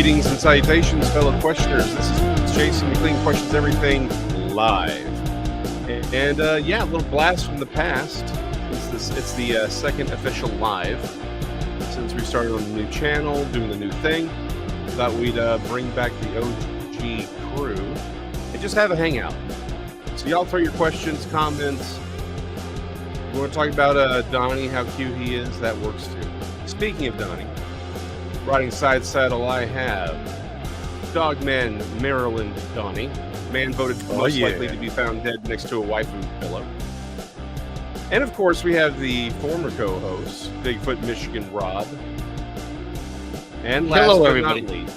Greetings and salutations, fellow questioners. This is Jason McLean Questions Everything live. And yeah, a little blast from the past. It's the second official live since we started on the new channel, doing the new thing. Thought we'd bring back the OG crew and just have a hangout. So y'all throw your questions, comments. We want to talk about Donny, how cute he is. That works too. Speaking of Donny, riding side saddle, I have Dogman Maryland Donny, man voted most likely to be found dead next to a waifu pillow. And of course, we have the former co-host, Bigfoot Michigan Rob. And last Hello, but everybody. not least,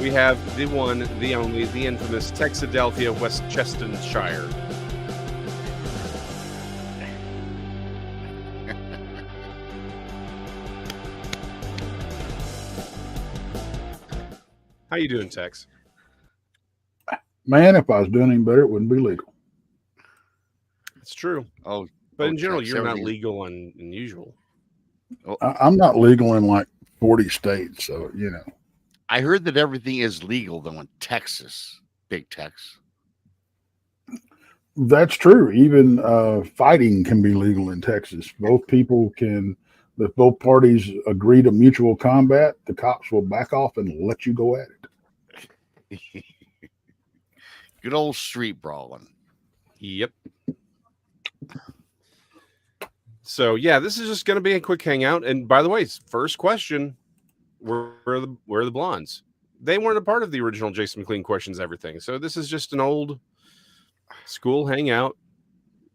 we have the one, the only, the infamous Texadelphia, Westchestonshire. How you doing, Tex? Man, if I was doing any better, it wouldn't be legal. It's true. Oh, But in general, Tex, you're not everything- legal and unusual. I'm not legal in like 40 states, so you know. I heard that everything is legal though in Texas, Big Tex. That's true. Even fighting can be legal in Texas. Both people can, if both parties agree to mutual combat, the cops will back off and let you go at it. Good old street brawling. Yep. So yeah, this is just going to be a quick hangout. And by the way, first question: where are the blondes? They weren't a part of the original Jason McLean Questions Everything. So this is just an old school hangout.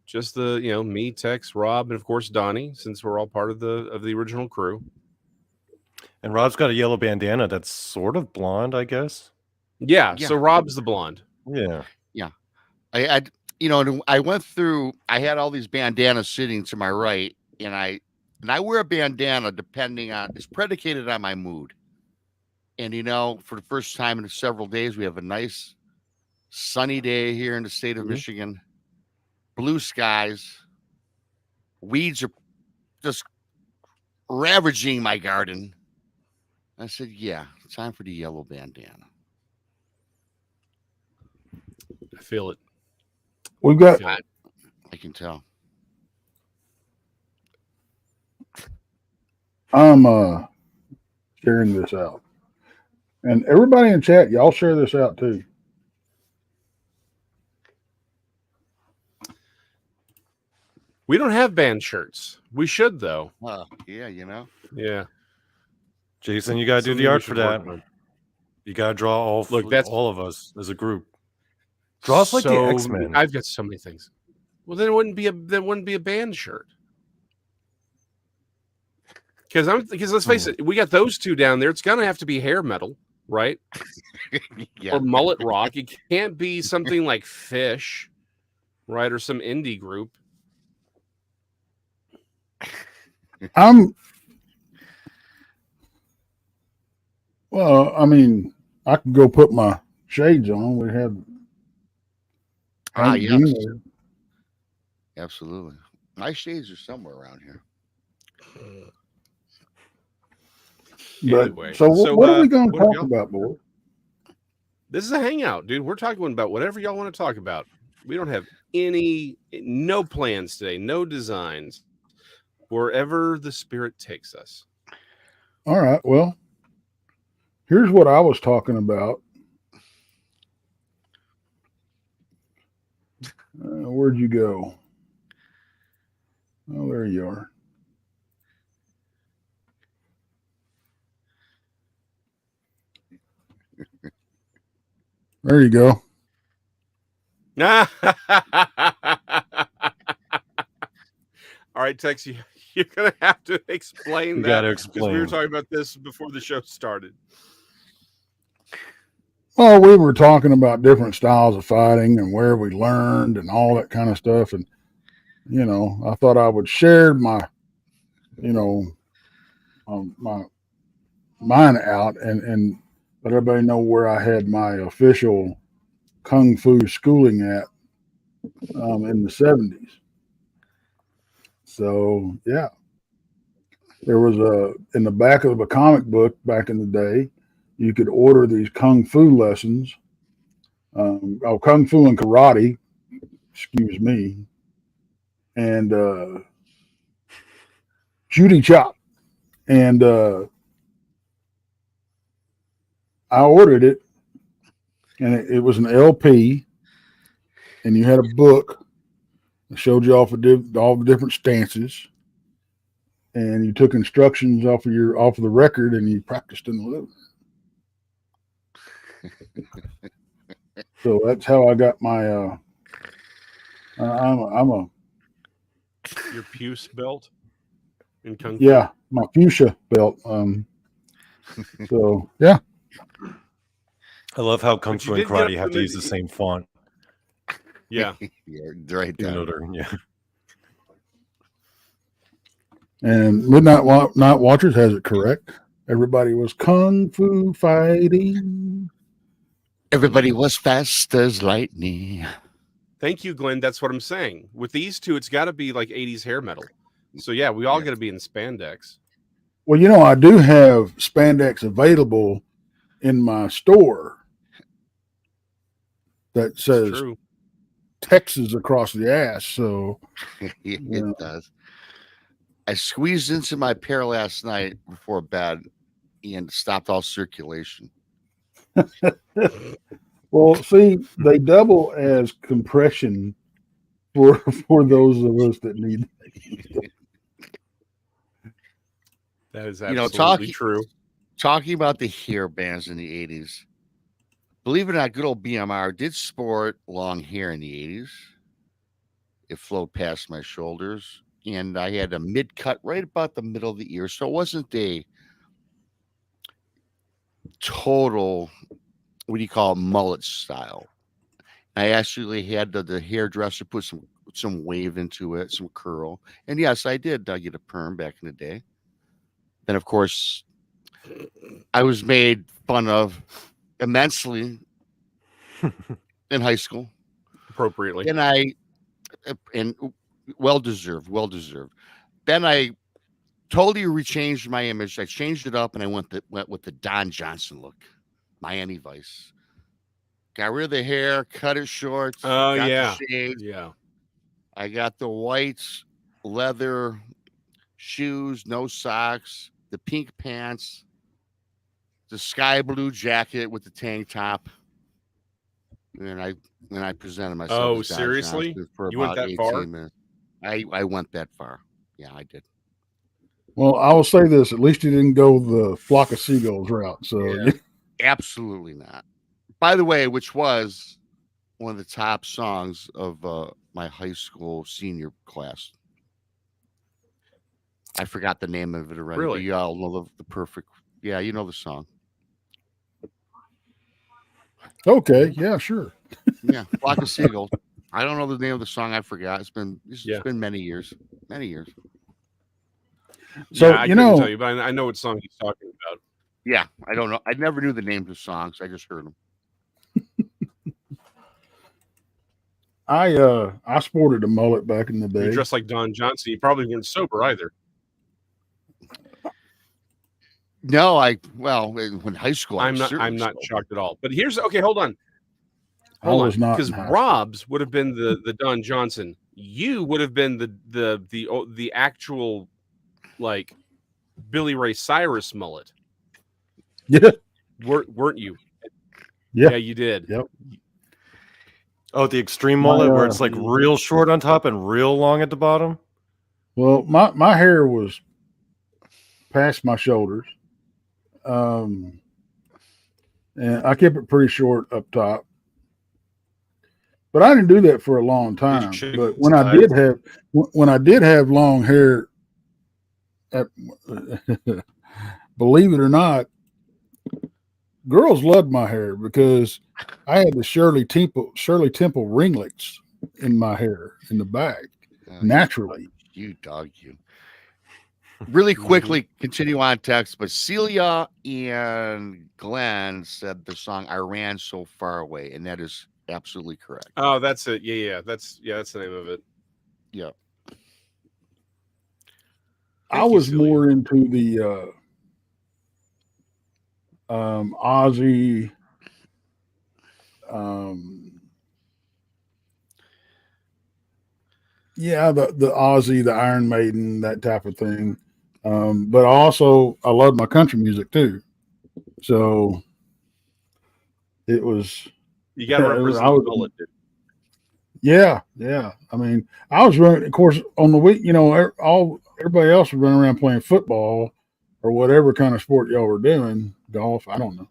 Just the me, Tex, Rob, and of course Donny, since we're all part of the original crew. And Rob's got a yellow bandana that's sort of blonde, I guess. Yeah. Yeah. So Rob's the blonde. Yeah. I went through. I had all these bandanas sitting to my right, and I wear a bandana depending on. It's predicated on my mood. And for the first time in several days, we have a nice sunny day here in the state of Michigan. Blue skies. Weeds are just ravaging my garden. I said, yeah, time for the yellow bandana. I feel it. We've got I can tell. I'm sharing this out. And everybody in chat, y'all share this out too. We don't have band shirts. We should though. Yeah, Yeah. Jason, you got to do Something the we art should for that. work on. You got to draw all of us as a group. Draw us like the So X-Men. I've got so many things. Well, then it wouldn't be a band shirt. Because let's face it, we got those two down there. It's gonna have to be hair metal, right? yeah. Or mullet rock. It can't be something like Fish, right? Or some indie group. Well, I mean, I could go put my shades on. We have Yes. Absolutely. My shades are somewhere around here. But Anyway, so what are we going to what have talk about, boy? This is a hangout, dude. We're talking about whatever y'all want to talk about. We don't have no plans today, no designs. Wherever the spirit takes us. All right. Well, here's what I was talking about. Where'd you go? Oh, there you are. There you go. All right, Tex, you're going to have to explain You that. got to Because explain. we were talking about this before the show started. Well, we were talking about different styles of fighting and where we learned and all that kind of stuff. And, I thought I would share my, my mine out and let everybody know where I had my official Kung Fu schooling at in the 70s. So, yeah. There was in the back of a comic book back in the day, you could order these kung fu lessons. Kung fu and karate, excuse me, and Judy Chop. And I ordered it, and it was an LP, and you had a book that showed you all the different stances, and you took instructions off of the record, and you practiced in the living room. So that's how I got my. I'm a Your puce belt in Kung Fu? Yeah, my fuchsia belt. So yeah. I love how Kung But you Fu and did get karate up have to to use the same font. Yeah. Yeah, right Even though there. they're, yeah. And Midnight Night Watchers has it correct. Everybody was kung fu fighting. Everybody was fast as lightning. Thank you, Glenn. That's what I'm saying. With these two, it's got to be like 80s hair metal. So yeah, we all got to be in spandex. Well, you know, I do have spandex available in my store that says True. Texas across the ass. So It does. I squeezed into my pair last night before bed and stopped all circulation. well, see, they double as compression for those of us that need. That is absolutely true. Talking about the hair bands in the 80s, believe it or not, good old BMR did sport long hair in the 80s. It flowed past my shoulders, and I had a mid cut right about the middle of the ear. So it wasn't a total, what do you call it, mullet style. I actually had the hairdresser put some wave into it, some curl. And yes, I did get a perm back in the day. Then, of course, I was made fun of immensely in high school. Appropriately. And well deserved. Then I totally rechanged my image. I changed it up and I went with the Don Johnson look, Miami Vice. Got rid of the hair, cut it short. Oh, got yeah. the shades. Yeah. I got the white leather shoes, no socks, the pink pants, the sky blue jacket with the tank top. And I presented myself. Oh, as Don seriously? Johnson for You went about that 18 far? minutes. I went that far. Yeah, I did. Well, I will say this: at least you didn't go the flock of seagulls route. So Yeah. Absolutely not. By the way, which was one of the top songs of my high school senior class. I forgot the name of it already. Really? But you all know the perfect. Yeah, you know the song. Okay, yeah, sure. Yeah, Flock of Seagulls. I don't know the name of the song. I forgot. It's been many years. So yeah, I couldn't tell you, but I know what song he's talking about. Yeah, I don't know. I never knew the names of songs. I just heard them. I sported a mullet back in the day. You're dressed like Don Johnson. You probably weren't sober either. No, when high school, I'm not sober. shocked at all. But hold on. I was not, because Rob's would have been the Don Johnson. You would have been the actual like Billy Ray Cyrus mullet. Yeah. Weren't you? Yeah, you did. Yep. Oh, the extreme mullet where it's like real short on top and real long at the bottom? Well, my hair was past my shoulders. And I kept it pretty short up top. But I didn't do that for a long time. But when I did have long hair, believe it or not, girls loved my hair because I had the Shirley Temple ringlets in my hair in the back naturally. You dog, you. Really quickly continue on text, but Celia and Glenn said the song "I Ran So Far Away," and that is absolutely correct. Oh, that's it. Yeah. That's the name of it. Yeah. I was more into the Ozzy, yeah, the Ozzy, the Iron Maiden, that type of thing. But also, I love my country music too. So it was. You got to represent the mullet, dude. Yeah. I mean, I was running, of course, on the week. Everybody else was running around playing football or whatever kind of sport y'all were doing, golf. I don't know.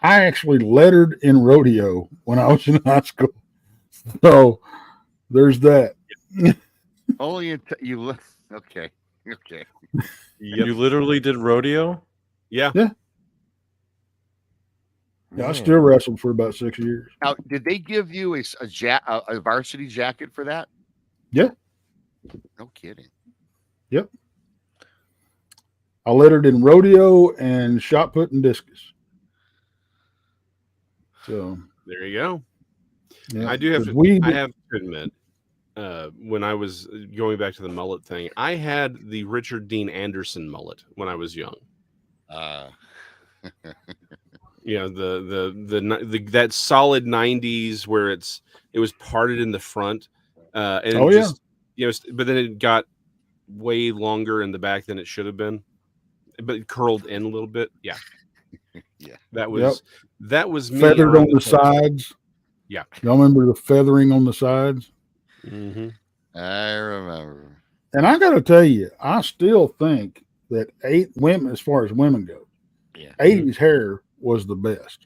I actually lettered in rodeo when I was in high school. So there's that. Only okay. Yep. You literally did rodeo? Yeah. Yeah, I still wrestled for about 6 years. Now, did they give you a varsity jacket for that? Yeah. No kidding. Yep. I lettered in rodeo and shot put and discus. So there you go. Yeah, I do have to. I have to admit, when I was going back to the mullet thing, I had the Richard Dean Anderson mullet when I was young. The that solid 90s where it was parted in the front, but then it got way longer in the back than it should have been, but it curled in a little bit. Yeah. That was me feathered on the sides. Yeah. Y'all remember the feathering on the sides? Mm-hmm. I remember. And I got to tell you, I still think that women, as far as women go, 80s hair was the best.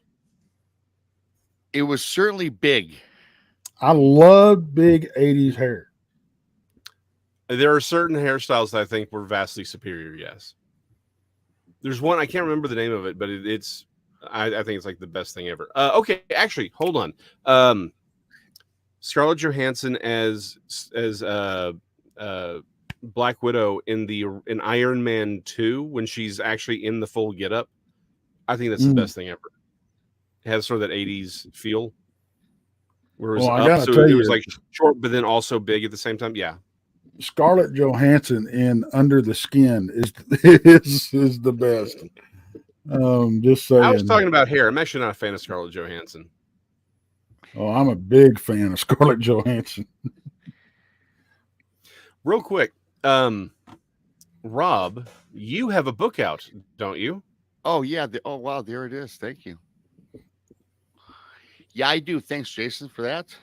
It was certainly big. I loved big 80s hair. There are certain hairstyles that I think were vastly superior. Yes. There's one, I can't remember the name of it, but I think it's like the best thing ever. Okay, actually, hold on. Scarlett Johansson as Black Widow in Iron Man 2 when she's actually in the full getup. I think that's the best thing ever. It has sort of that 80s feel. Where it was like short, but then also big at the same time. Yeah. Scarlett Johansson in Under the Skin is the best. Just saying. I was talking about hair. I'm actually not a fan of Scarlett Johansson. Oh, I'm a big fan of Scarlett Johansson. Real quick, Rob, you have a book out, don't you? Oh yeah. Oh wow, there it is. Thank you. Yeah, I do. Thanks, Jason, for that.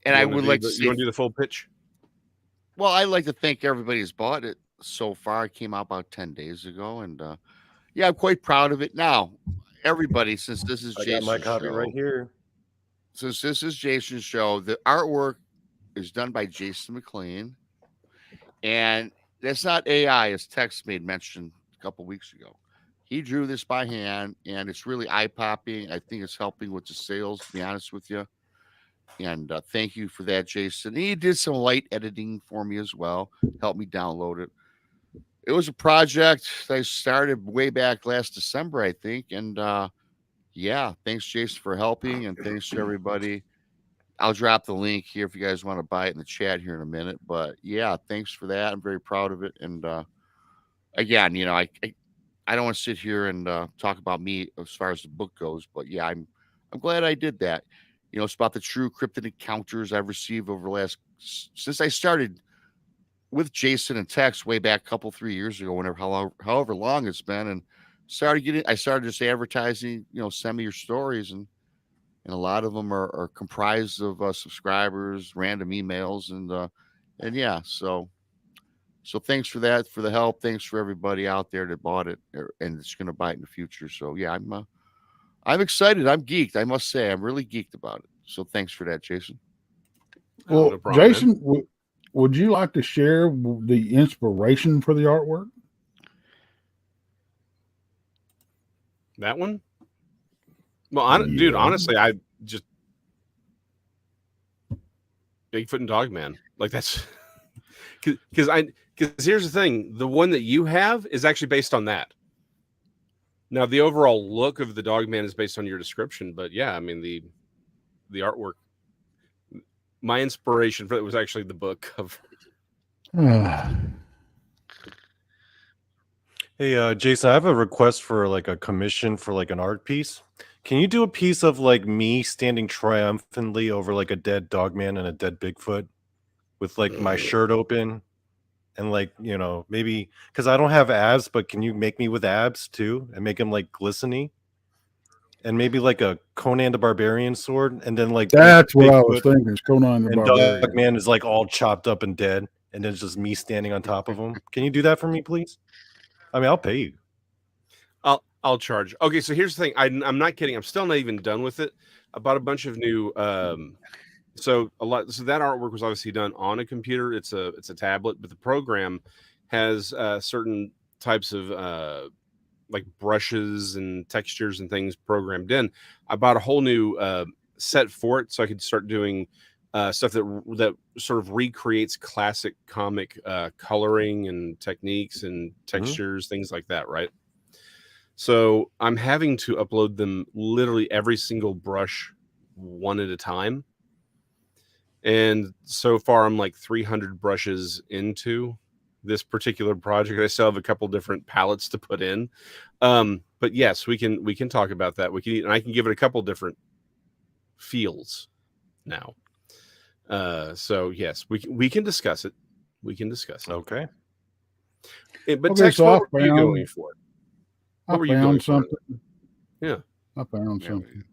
And I would like to say, you want to do the full pitch? Well, I'd like to thank everybody who's bought it so far. It came out about 10 days ago, and I'm quite proud of it. Now, everybody, since this is Jason's my copy right here. Since this is Jason's show, the artwork is done by Jason McLean, and that's not AI, as Tex made mention a couple weeks ago. He drew this by hand, and it's really eye-popping. I think it's helping with the sales, to be honest with you. And thank you for that, Jason. He did some light editing for me as well, helped me download it. It was a project that I started way back last December, I think. And thanks, Jason, for helping, and thanks to everybody. I'll drop the link here if you guys want to buy it in the chat here in a minute. But yeah, thanks for that. I'm very proud of it. And again, I don't want to sit here and talk about me as far as the book goes, but yeah, I'm glad I did that. It's about the true cryptid encounters I've received over since I started with Jason and Tex way back 3 years ago, however long it's been, and I started just advertising, send me your stories, and a lot of them are comprised of subscribers, random emails, and yeah, so thanks for that, for the help. Thanks for everybody out there that bought it and it's going to buy it in the future. So yeah, I'm excited. I'm geeked. I must say, I'm really geeked about it. So thanks for that, Jason. Well, no problem, Jason, would you like to share the inspiration for the artwork? That one? Well, dude, honestly, I just Bigfoot and Dogman. Like that's because here's the thing: the one that you have is actually based on that. Now, the overall look of the Dogman is based on your description, but yeah, I mean the artwork. My inspiration for it was actually the book cover. Hey, Jason, I have a request for like a commission for like an art piece. Can you do a piece of like me standing triumphantly over like a dead dog man and a dead Bigfoot with like my shirt open and like, maybe because I don't have abs, but can you make me with abs too and make them like glistening? And maybe like a Conan the Barbarian sword, and then like That's what I was Bigfoot thinking. Is Conan the and Barbarian. Dog Man is like all chopped up and dead, and then it's just me standing on top of him. Can you do that for me, please? I mean, I'll pay you. I'll charge. Okay, so here's the thing. I'm not kidding. I'm still not even done with it. I bought a bunch of new. So that artwork was obviously done on a computer. It's a tablet, but the program has certain types of like brushes and textures and things programmed in. I bought a whole new set for it, so I could start doing stuff that sort of recreates classic comic coloring and techniques and textures, things like that, right? So I'm having to upload them literally every single brush one at a time. And so far I'm like 300 brushes into this particular project. I still have a couple different palettes to put in. But yes, we can talk about that. And I can give it a couple different feels now. So yes, we can discuss it. We can discuss it. Okay. But Okay, Tex, so what I were you found- going for? What were you going found for? something. Yeah. I found something.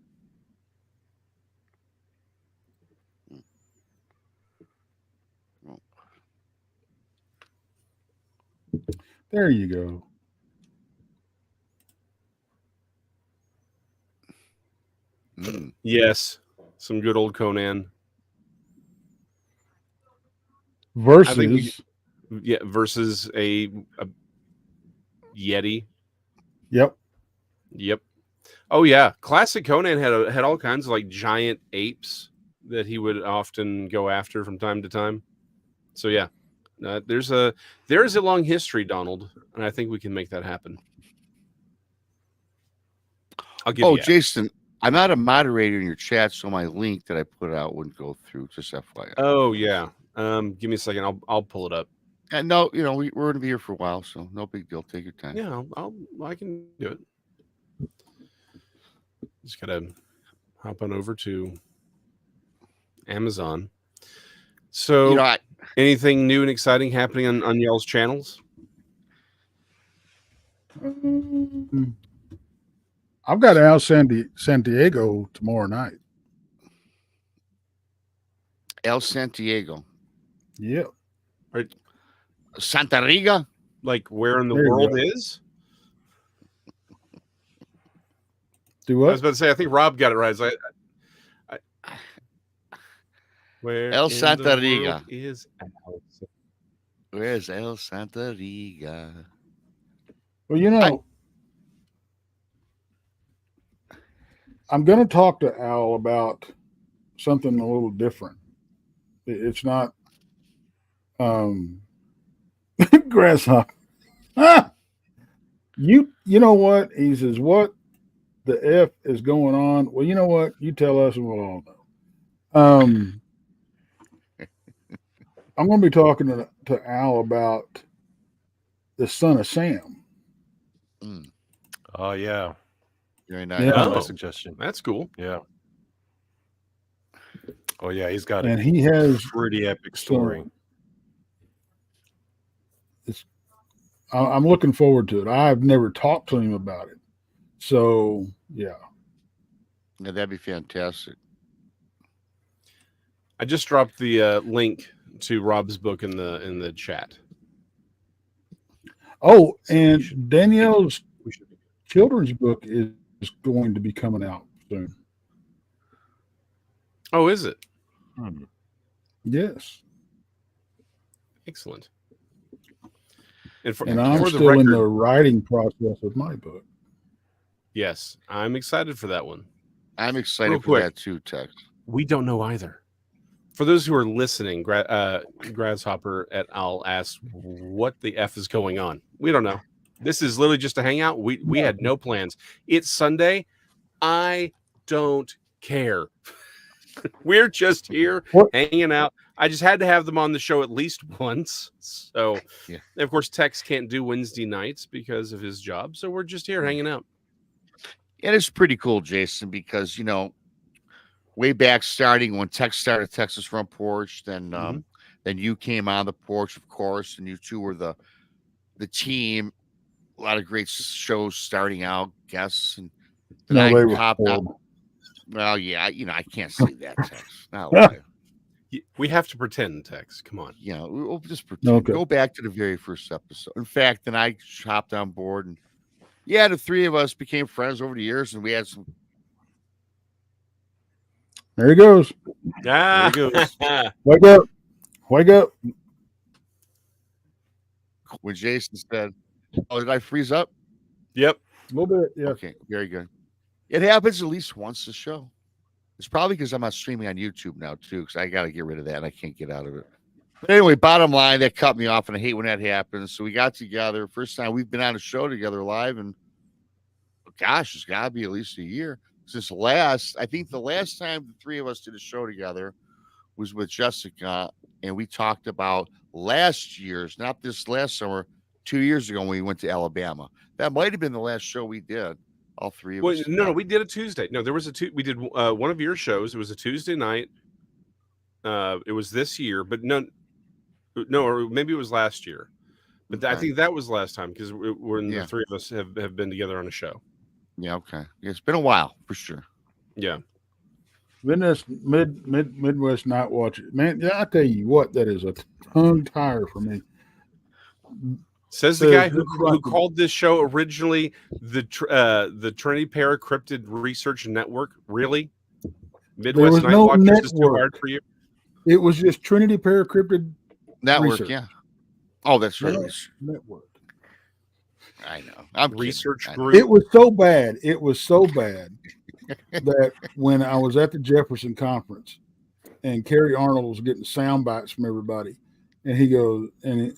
There you go. Yes, some good old Conan. Versus, Versus a Yeti. Yep. Oh yeah, classic Conan had all kinds of like giant apes that he would often go after from time to time. So yeah, there is a long history, Donald, and I think we can make that happen. I'll give you. Jason, I'm not a moderator in your chat, so my link that I put out wouldn't go through. Just FYI. Oh yeah. Give me a second. I'll pull it up. And no, we're going to be here for a while, so no big deal. Take your time. Yeah, I can do it. Just gotta hop on over to Amazon. So, anything new and exciting happening on y'all's channels? I've got Al Santiago tomorrow night. El Santiago. Yep. Santa Riga? Like where in the There you world go. is? Do I what? was about to say, I think Rob got it right. Where El in Santa the Riga. world is Al? Where's El Santa Riga? Well, I'm going to talk to Al about something a little different. It's not grasshopper. You know what? He says, what the F is going on? Well, you know what? You tell us and we'll all know. I'm going to be talking to Al about the Son of Sam. Oh yeah. Very nice. Yeah. That's my Oh. suggestion. That's cool. Yeah. Oh yeah, he's got And a he has pretty epic story. I'm looking forward to it. I've never talked to him about it. So, yeah. Yeah, that'd be fantastic. I just dropped the link to Rob's book in the chat. Oh, So and Danielle's we should be children's book is going to be coming out soon. Oh, is it? Yes. Excellent. And I'm for the still in record, the writing process of my book. yes, I'm excited for that one. I'm excited Real for quick. that too, Tex. We don't know either. For those who are listening, Grasshopper et al. Asked, what the F is going on? We don't know. This is literally just a hangout. We had no plans. It's Sunday. I don't care. We're just here What? hanging out. I just had to have them on the show at least once. So, Yeah. of course, Tex can't do Wednesday nights because of his job. So we're just here hanging out. And it's pretty cool, Jason, because, way back starting when Tex started Texas Front Porch, then you came on the porch, of course, and you two were the team. A lot of great shows starting out, guests, and then No, they I were hopped out. horrible. Well, yeah, I can't say that, Tex. Not live. We have to pretend, Tex. Come on. We'll just pretend. Okay. Go back to the very first episode. In fact, then I hopped on board, and the three of us became friends over the years, and we had some. There he goes. Ah, There he goes. Wake up. Wake up. When Jason said, "Oh, did I freeze up?" Yep. A little bit, yeah. Okay, very good. It happens at least once a show. It's probably because I'm not streaming on YouTube now too, because I got to get rid of that. And I can't get out of it. But anyway, bottom line, that cut me off, and I hate when that happens. So we got together. First time we've been on a show together live, and gosh, it's got to be at least a year since I think the last time the three of us did a show together was with Jessica, and we talked about last year's, not this last summer, 2 years ago when we went to Alabama. That might have been the last show we did. All three of us. No, we did a Tuesday. No, there was we did one of your shows. It was a Tuesday night. It was this year, but no, or maybe it was last year. But I think that was last time because the three of us have been together on a show. Yeah, okay. Yeah, it's been a while for sure. Yeah. Been this Midwest night watching. Man, yeah, I tell you what, that is a tongue tire for me. Says the guy who called this show originally the Trinity Paracryptid Research Network. Really? Midwest Night Watchers is too hard for you? It was just Trinity Paracryptid Network, Research. yeah. Oh, that's right. Network. I know. I'm research kidding. group. It was so bad. It was so bad that when I was at the Jefferson conference and Kerry Arnold was getting sound bites from everybody, and he goes,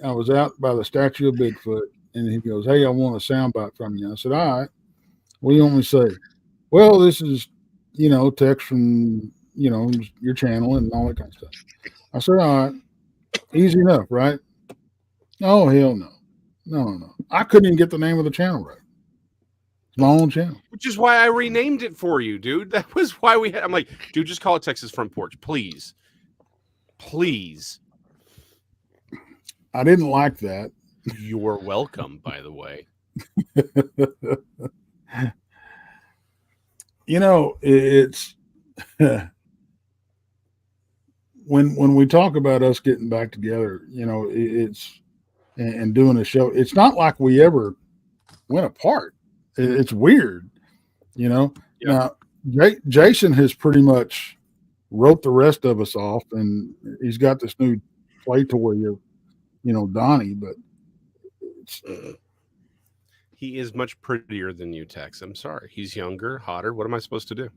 I was out by the statue of Bigfoot, and he goes, "Hey, I want a sound bite from you." I said, "All right, what do you want me to say?" "Well, this is, Tex from, your channel and all that kind of stuff." I said, "All right, easy enough, right?" "Oh, hell no. No. I couldn't even get the name of the channel right. It's my own channel." Which is why I renamed it for you, dude. That was why I'm like, dude, just call it Texas Front Porch, please. Please. I didn't like that. You're welcome, by the way. It's when we talk about us getting back together, it's and doing a show. It's not like we ever went apart. It's weird, Yeah. Now, Jason has pretty much wrote the rest of us off, and he's got this new play toy of, Donnie, but he is much prettier than you, Tex. I'm sorry. He's younger, hotter. What am I supposed to do?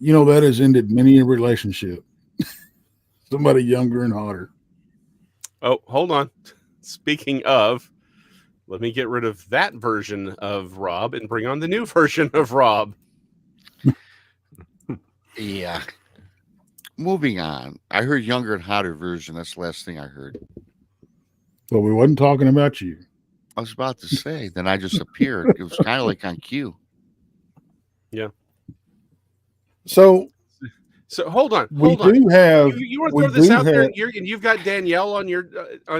that has ended many a relationship. Somebody younger and hotter. Oh, hold on. Speaking of, let me get rid of that version of Rob and bring on the new version of Rob. Yeah. Moving on. I heard younger and hotter version. That's the last thing I heard. But we wasn't talking about you. I was about to say, then I just appeared. It was kind of like on cue. Yeah. So hold on. we Hold on. do have. You want to throw this out there? And you've got Danielle on your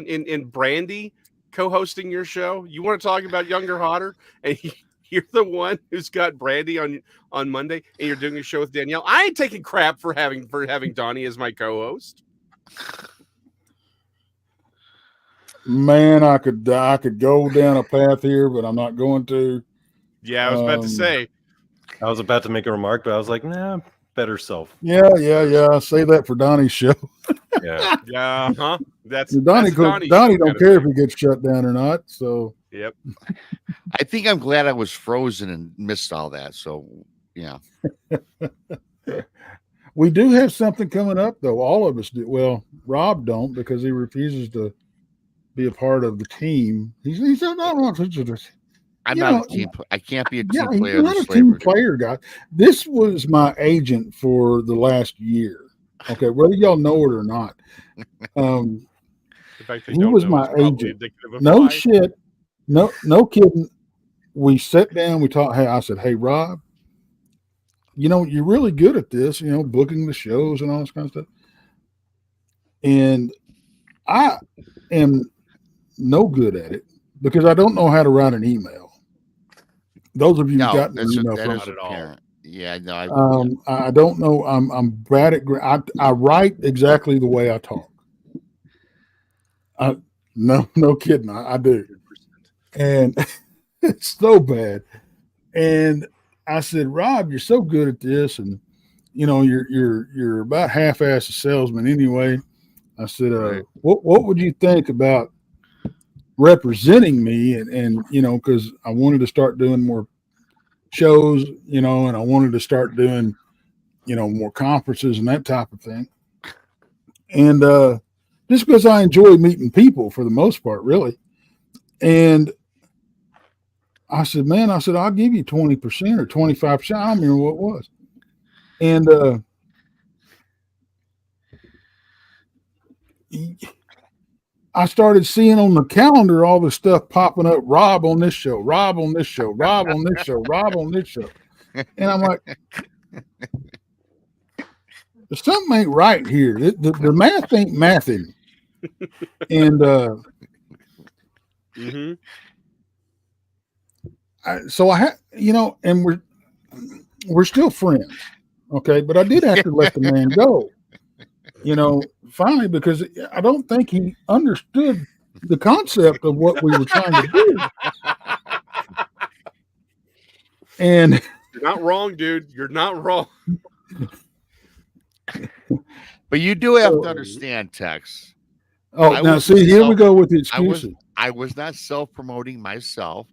in Brandy co-hosting your show. You want to talk about younger, hotter, and you're the one who's got Brandy on Monday, and you're doing a show with Danielle. I ain't taking crap for having Donnie as my co-host. Man, I could go down a path here, but I'm not going to. Yeah, I was about to say. I was about to make a remark, but I was like, nah, better self. Yeah. Say that for Donnie's show. Yeah. Yeah, huh? That's Donnie don't care if he gets shut down or not. So yep. I think I'm glad I was frozen and missed all that. So yeah. We do have something coming up, though. All of us do. Well, Rob don't, because he refuses to be a part of the team. He said, "No, I'm You not know, a team. I can't be a yeah, team he's player. not The a slaver team dude. player guy. This was my agent for the last year. Okay, whether y'all know it or not. The fact they He don't was know my is probably agent. indicative of No why. shit. No kidding. We sat down, we talked. Hey, I said, hey, Rob, you know, you're really good at this, you know, booking the shows and all this kind of stuff. And I am no good at it because I don't know how to write an email. Those of you who No, got an that email is from Not at all. apparent. Yeah, no, I don't know. I'm bad at. I write exactly the way I talk. No kidding. I do, 100%. and it's so bad. And I said, Rob, you're so good at this, and you know you're about half-assed a salesman anyway. I said, Right. what would you think about representing me? And you know, because I wanted to start doing more shows, you know, and I wanted to start doing, you know, more conferences and that type of thing. And just because I enjoy meeting people for the most part, really. And I said, man, I'll give you 20% or 25%. I don't remember what it was. And I started seeing on the calendar all the stuff popping up. Rob on this show, Rob on this show, Rob on this show, Rob on this show. And I'm like, something ain't right here. The math ain't mathing. And Mm-hmm. so I had, you know, and we're still friends, okay. But I did have to let the man go, you know, finally, because I don't think he understood the concept of what we were trying to do. And You're not wrong, dude. You're not wrong. But you do have So- to understand, Tex. oh, I now was see, here we self- go with the excuses. I was not self-promoting myself.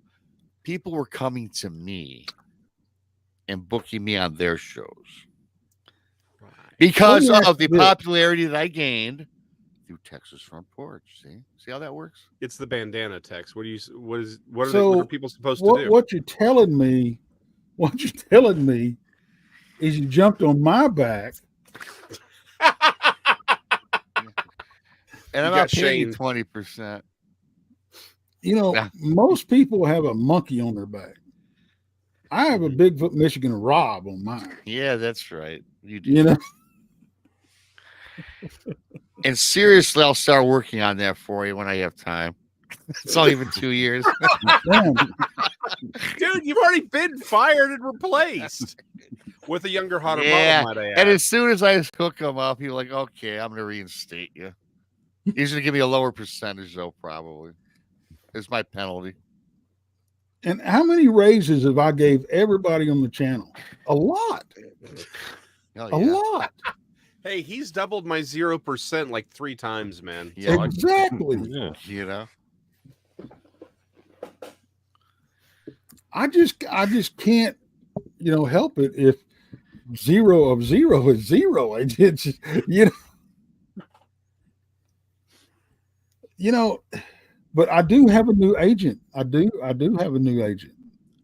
People were coming to me and booking me on their shows because Let me of ask the you this. popularity that I gained through Texas Front Porch. See how that works? It's the bandana text. What are So, people supposed to do? What you're telling me is you jumped on my back. And I'm got not paying you shamed. 20%. You know, Yeah. most people have a monkey on their back. I have a Bigfoot Michigan Rob on mine. Yeah, that's right. You do. You know, And seriously, I'll start working on that for you when I have time. It's only been 2 years. damn, Dude, you've already been fired and replaced with a younger, hotter Yeah, model, might I add. And as soon as I hook him up, he's like, okay, I'm going to reinstate you. He's going to give me a lower percentage, though, probably. It's my penalty. and how many raises have I gave everybody on the channel? A lot, Oh, a yeah. lot. Hey, he's doubled my 0% like 3 times, man. Yeah. So Exactly. Yeah. You know? I just can't, you know, help it if 0 of 0 is 0. It's just, you know, but I do have a new agent. I do have a new agent.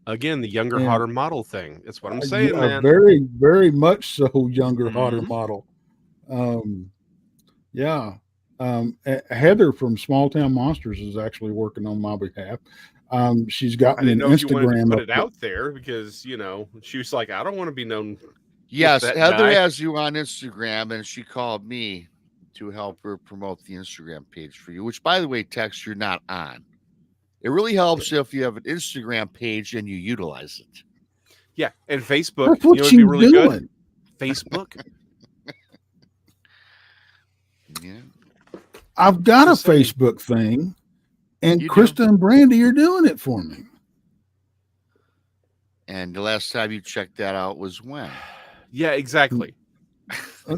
again, the younger, Yeah. hotter model thing. That's what I'm saying, A man. very, very much so younger, hotter Mhm. model. Yeah. Heather from Small Town Monsters is actually working on my behalf. She's got I me an didn't know if you wanted to Instagram put up it out there because, you know, she was like, I don't want to be known. Yes, that Heather guy. has you on Instagram, and she called me to help her promote the Instagram page for you, which, by the way, Tex, you're not on. It really helps if you have an Instagram page and you utilize it. Yeah. And Facebook, That's what you know, she's it'd be really doing. good. Facebook. Yeah. I've got a Just saying. Facebook thing, and You do. Krista and Brandy are doing it for me. And the last time you checked that out was when? Yeah, exactly.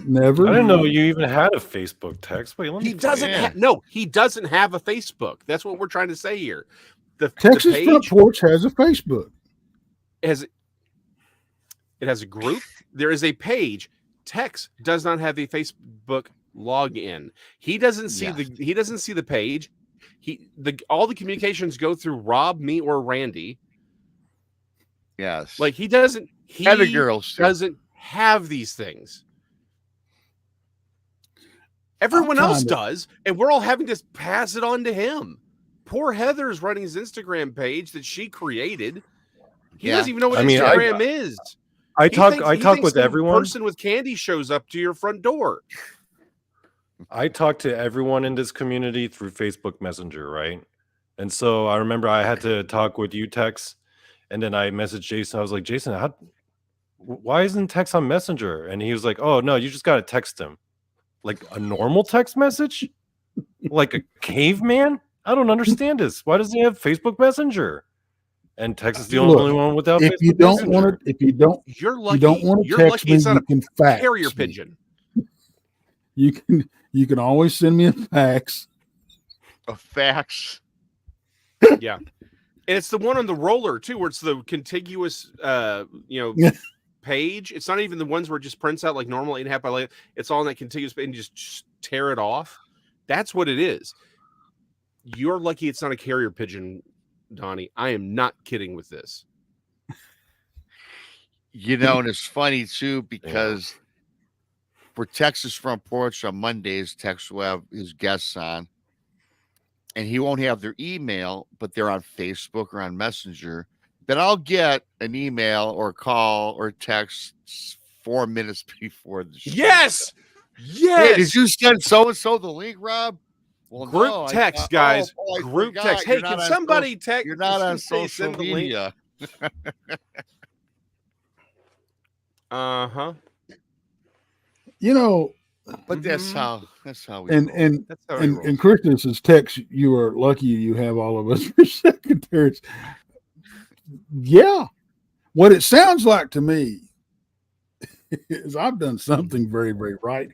Never. I didn't know you even had a Facebook text. Wait, let me. He doesn't Yeah. he doesn't have a Facebook. That's what we're trying to say here. The Texas Front page Porch has a Facebook. has a group. There is a page. Tex does not have a Facebook login. He doesn't see the page. All the communications go through Rob, me, or Randy. Yes. Like he doesn't have these things. Everyone else does, and we're all having to pass it on to him. Poor Heather's running his Instagram page that she created. He doesn't even know what Instagram is. I talk with everyone. Person with candy shows up to your front door. I talk to everyone in this community through Facebook Messenger, right? And so I remember I had to talk with you, Tex, and then I messaged Jason. I was like, Jason, why isn't Tex on Messenger? And he was like, oh, no, you just got to text him. Like a normal text message? Like a caveman? I don't understand this. Why doesn't he have Facebook Messenger? And Tex is the only one without Facebook Messenger. You're lucky. You don't want to text me, you can fax carrier me. pigeon. You can always send me a fax. A fax. Yeah. And it's the one on the roller too, where it's the contiguous page. It's not even the ones where it just prints out like normal 8.5 by 11. It's all in that contiguous page and just tear it off. That's what it is. You're lucky it's not a carrier pigeon, Donnie. I am not kidding with this. And it's funny too, because for Texas Front Porch on Mondays, Tex will have his guests on, and he won't have their email, but they're on Facebook or on Messenger. Then I'll get an email or call or text 4 minutes before the show. Yes. Hey, did you send so-and-so the link, Rob? Well, group text, guys. Group text. Hey, can somebody text? You're not on social media. Uh-huh. But that's how we and Christmas's text, you are lucky you have all of us for secretaries. Yeah. What it sounds like to me is I've done something very, very right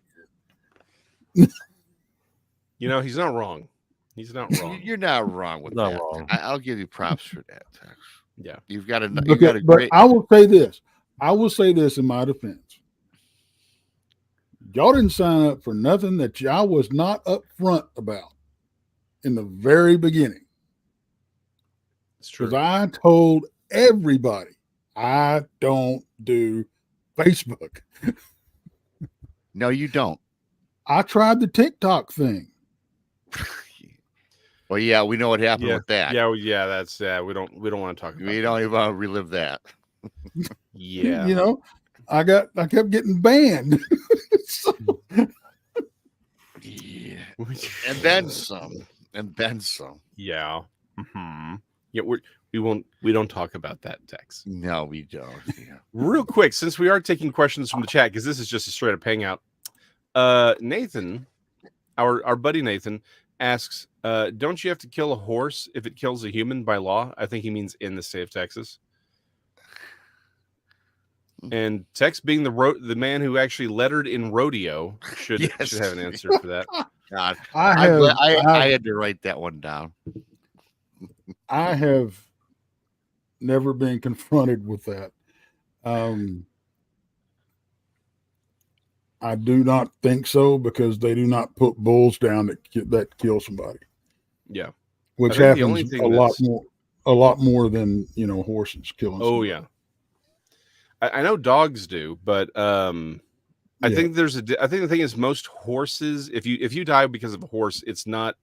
here. He's not wrong. He's not wrong. You're not wrong with that. Wrong. I'll give you props for that, Tex. Yeah. You've got a But great. I will say this. In my defense. Y'all didn't sign up for nothing that y'all was not upfront about in the very beginning. It's true. Because I told everybody I don't do Facebook. No, you don't. I tried the TikTok thing. Well, yeah, we know what happened with that. Yeah, that's we don't want to talk about. We don't even want to relive that. Yeah. I kept getting banned. Yeah. And then some. Yeah. Mm-hmm. Yeah, we don't talk about that, Tex. No, we don't. Yeah. Real quick, since we are taking questions from the chat, because this is just a straight up hangout. Nathan, our buddy Nathan, asks, don't you have to kill a horse if it kills a human by law? I think he means in the state of Texas. And Tex, being the man who actually lettered in rodeo, should have an answer for that. God, I had to write that one down. I have never been confronted with that. I do not think so, because they do not put bulls down that kill somebody. Yeah, which happens a lot more than horses killing. Oh somebody. Yeah. I know dogs do, but I think I think the thing is, most horses, if you die because of a horse, it's not,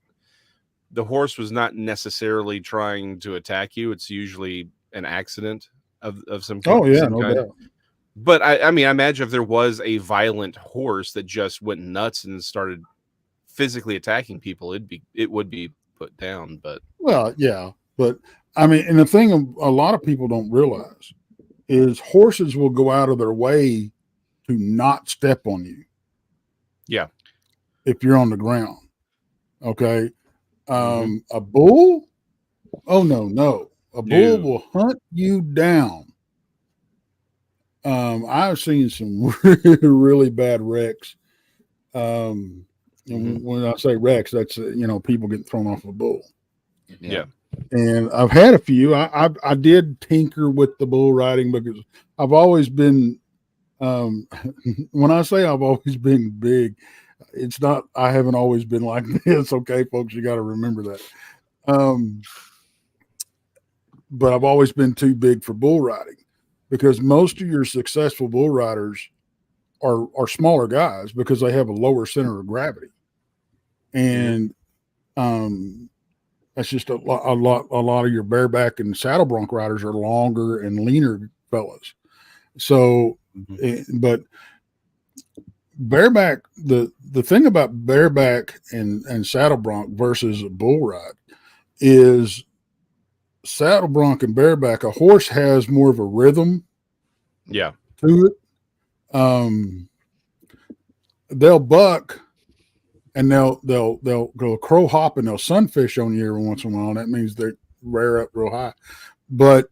the horse was not necessarily trying to attack you. It's usually an accident of some kind. Oh yeah, no doubt. But I mean, I imagine if there was a violent horse that just went nuts and started physically attacking people, it would be put down. But I mean, and the thing a lot of people don't realize is horses will go out of their way to not step on you. Yeah. If you're on the ground. Okay. A bull? Oh no. A bull will hunt you down. I've seen some really bad wrecks. When I say wrecks, that's people getting thrown off a bull. Yeah. And I've had a few. I did tinker with the bull riding, because I've always been, when I say I've always been big, it's not, I haven't always been like this. Okay, folks, you got to remember that. But I've always been too big for bull riding. because most of your successful bull riders are smaller guys because they have a lower center of gravity, and that's just a lot of your bareback and saddle bronc riders are longer and leaner fellas. So, but bareback, the thing about bareback and saddle bronc versus a bull ride is saddle bronc and bareback, a horse has more of a rhythm to it. They'll buck and they'll go crow hop and they'll sunfish on you every once in a while. And that means they rear up real high. But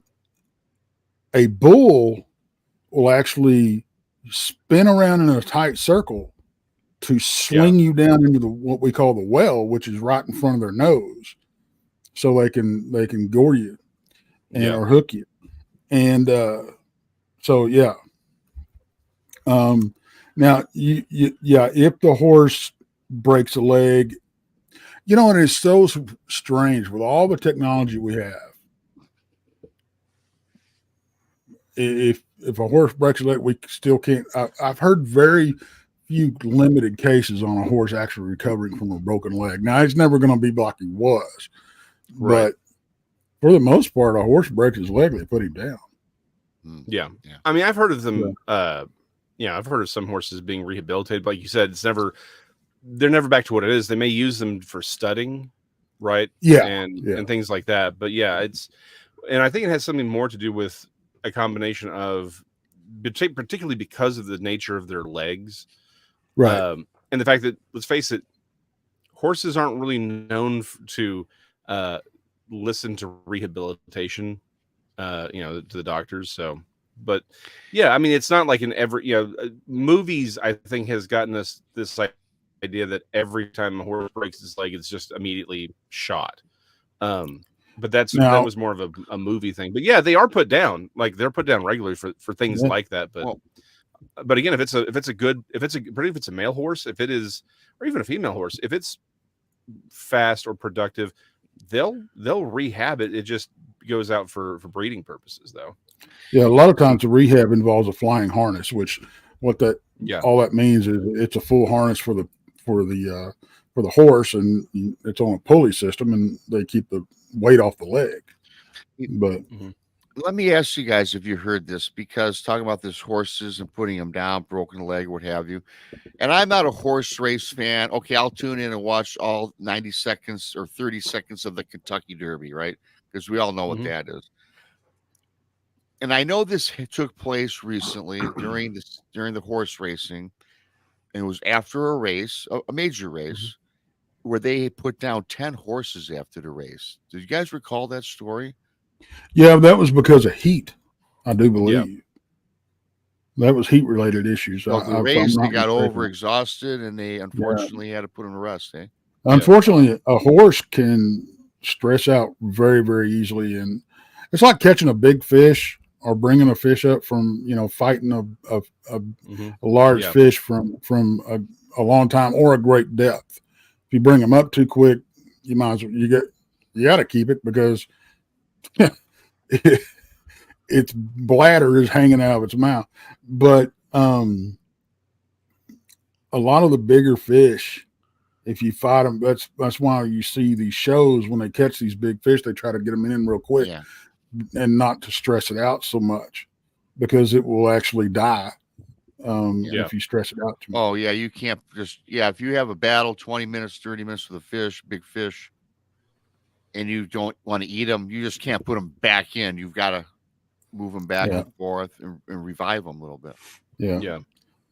a bull will actually spin around in a tight circle to sling you down into what we call the well, which is right in front of their nose, so they can gore you or hook you. And now if the horse breaks a leg, and it's so strange with all the technology we have. If a horse breaks a leg, we still can't. I've heard very few limited cases on a horse actually recovering from a broken leg. Now, it's never going to be like he was, but for the most part, a horse breaks his leg, they put him down. Yeah. I mean, I've heard of them. I've heard of some horses being rehabilitated. But like you said, they're never back to what it is. They may use them for studding, right? And things like that. But and I think it has something more to do with a combination of, particularly because of the nature of their legs, right? And the fact that, let's face it, horses aren't really known to listen to rehabilitation, to the doctors. So, but I mean, it's not like in every, movies, I think, has gotten us this idea that every time a horse breaks his leg, it's just immediately shot. But that was more of a movie thing. But they are put down. Like, they're put down regularly for things like that. But again, if it's a male horse, if it is, or even a female horse, if it's fast or productive, they'll rehab it. It just goes out for breeding purposes, though. Yeah, a lot of times the rehab involves a flying harness, which all that means is it's a full harness for the horse, and it's on a pulley system, and they keep the weight off the leg. But let me ask you guys if you heard this, because talking about this horses and putting them down, broken leg, what have you. And I'm not a horse race fan. Okay, I'll tune in and watch all 90 seconds or 30 seconds of the Kentucky Derby, right? Because we all know what that is. And I know this took place recently during the horse racing, and it was after a race, a major race, where they put down 10 horses after the race. Did you guys recall that story? Yeah, that was because of heat, I do believe. That was heat-related issues. Well, the race, they got overexhausted, and they unfortunately had to put them to rest. Unfortunately, a horse can stress out very, very easily, and it's like catching a big fish or bringing a fish up from, fighting a large fish from a long time or a great depth. If you bring them up too quick, you might as well, you got to keep it, because its bladder is hanging out of its mouth. But a lot of the bigger fish, if you fight them, that's why you see these shows when they catch these big fish, they try to get them in real quick and not to stress it out so much, because it will actually die if you stress it out too much. Oh yeah, you can't just if you have a battle 20 minutes, 30 minutes with a fish, big fish, and you don't want to eat them, you just can't put them back in. You've got to move them back and forth and revive them a little bit. Yeah.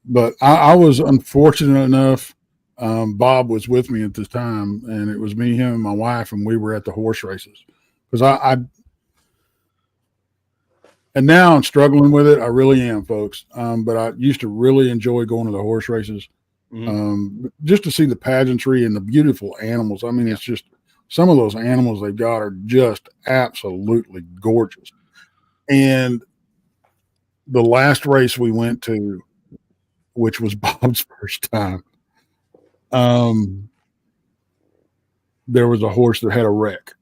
But I was unfortunate enough. Bob was with me at this time, and it was me, him, and my wife, and we were at the horse races. Because and now I'm struggling with it. I really am, folks. But I used to really enjoy going to the horse races, just to see the pageantry and the beautiful animals. I mean, it's just, some of those animals they've got are just absolutely gorgeous. And the last race we went to, which was Bob's first time, there was a horse that had a wreck,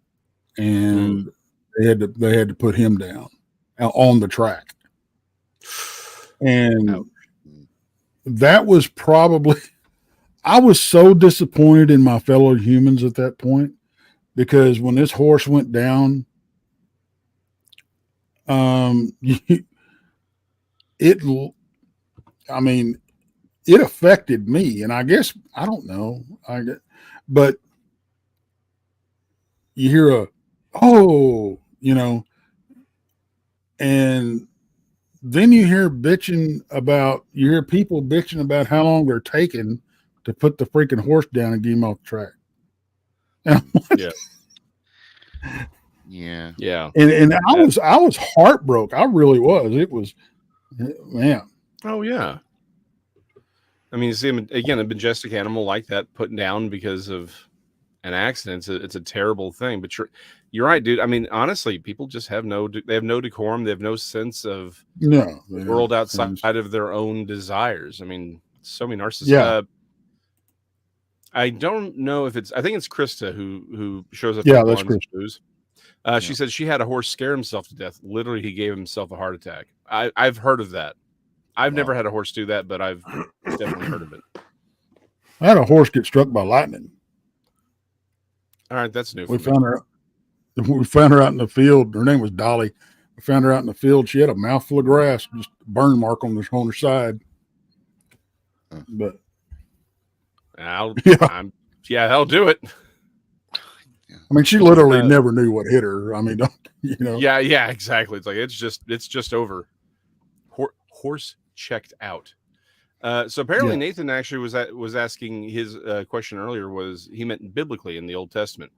and they had to put him down on the track. And Ouch. that was probably, I was so disappointed in my fellow humans at that point, because when this horse went down, it affected me. And I guess, I don't know, but you hear and then you hear people bitching about how long they're taking to put the freaking horse down and get him off the track. And I'm like, yeah. And I was heartbroken. I really was. It was, man. Oh yeah. I mean, see, again, a majestic animal like that put down because of an accident. It's a terrible thing. But you're right, dude. I mean, honestly, people just have no decorum. They have no sense of the world outside of their own desires. I mean, so many narcissists. Yeah. I don't know if I think it's Krista who shows up. Yeah, that's Krista. She said she had a horse scare himself to death. Literally, he gave himself a heart attack. I've heard of that. I've never had a horse do that, but I've definitely heard of it. I had a horse get struck by lightning. All right, that's new. We found her out in the field. Her name was Dolly. We found her out in the field. She had a mouthful of grass, just a burn mark on her side. But that'll do it. I mean, she literally never knew what hit her. I mean, Yeah, exactly. It's like it's just over. Horse checked out. So apparently Nathan actually was asking his question earlier, was he meant biblically in the Old Testament.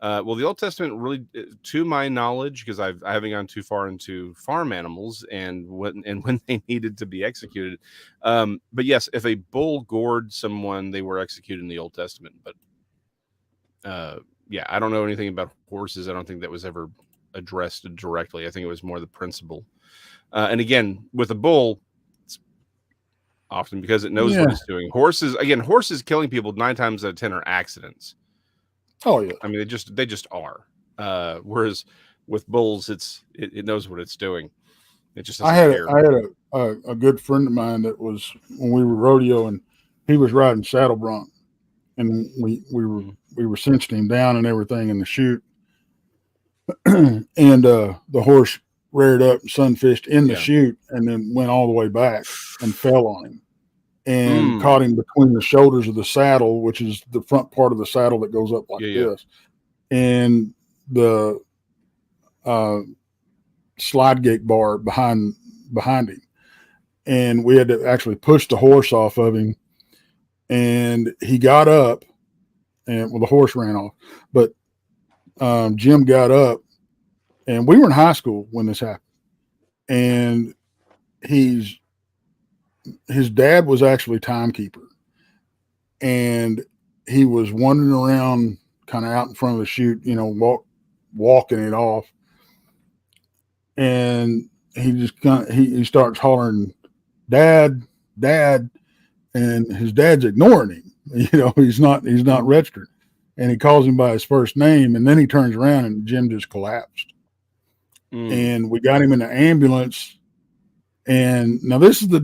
Well, the Old Testament really, to my knowledge, because I haven't gone too far into farm animals and when they needed to be executed. But yes, if a bull gored someone, they were executed in the Old Testament. But I don't know anything about horses. I don't think that was ever addressed directly. I think it was more the principle. And again, with a bull, it's often because it knows what it's doing. Horses killing people 9 times out of 10 are accidents. Oh yeah. I mean, they just are. Whereas with bulls, it knows what it's doing. It just doesn't care. I had a good friend of mine that was, when we were rodeoing, he was riding saddle bronc, and we were cinching him down and everything in the chute, and the horse reared up and sunfished in the chute and then went all the way back and fell on him and caught him between the shoulders of the saddle, which is the front part of the saddle that goes up like this, and the slide gate bar behind him. And we had to actually push the horse off of him, and he got up, and the horse ran off, but Jim got up. And we were in high school when this happened. And his dad was actually timekeeper. And he was wandering around kind of out in front of the chute, walking it off. And he just he starts hollering, "Dad, Dad." And his dad's ignoring him. He's not registered. And he calls him by his first name. And then he turns around and Jim just collapsed. And we got him in the ambulance. And now this is the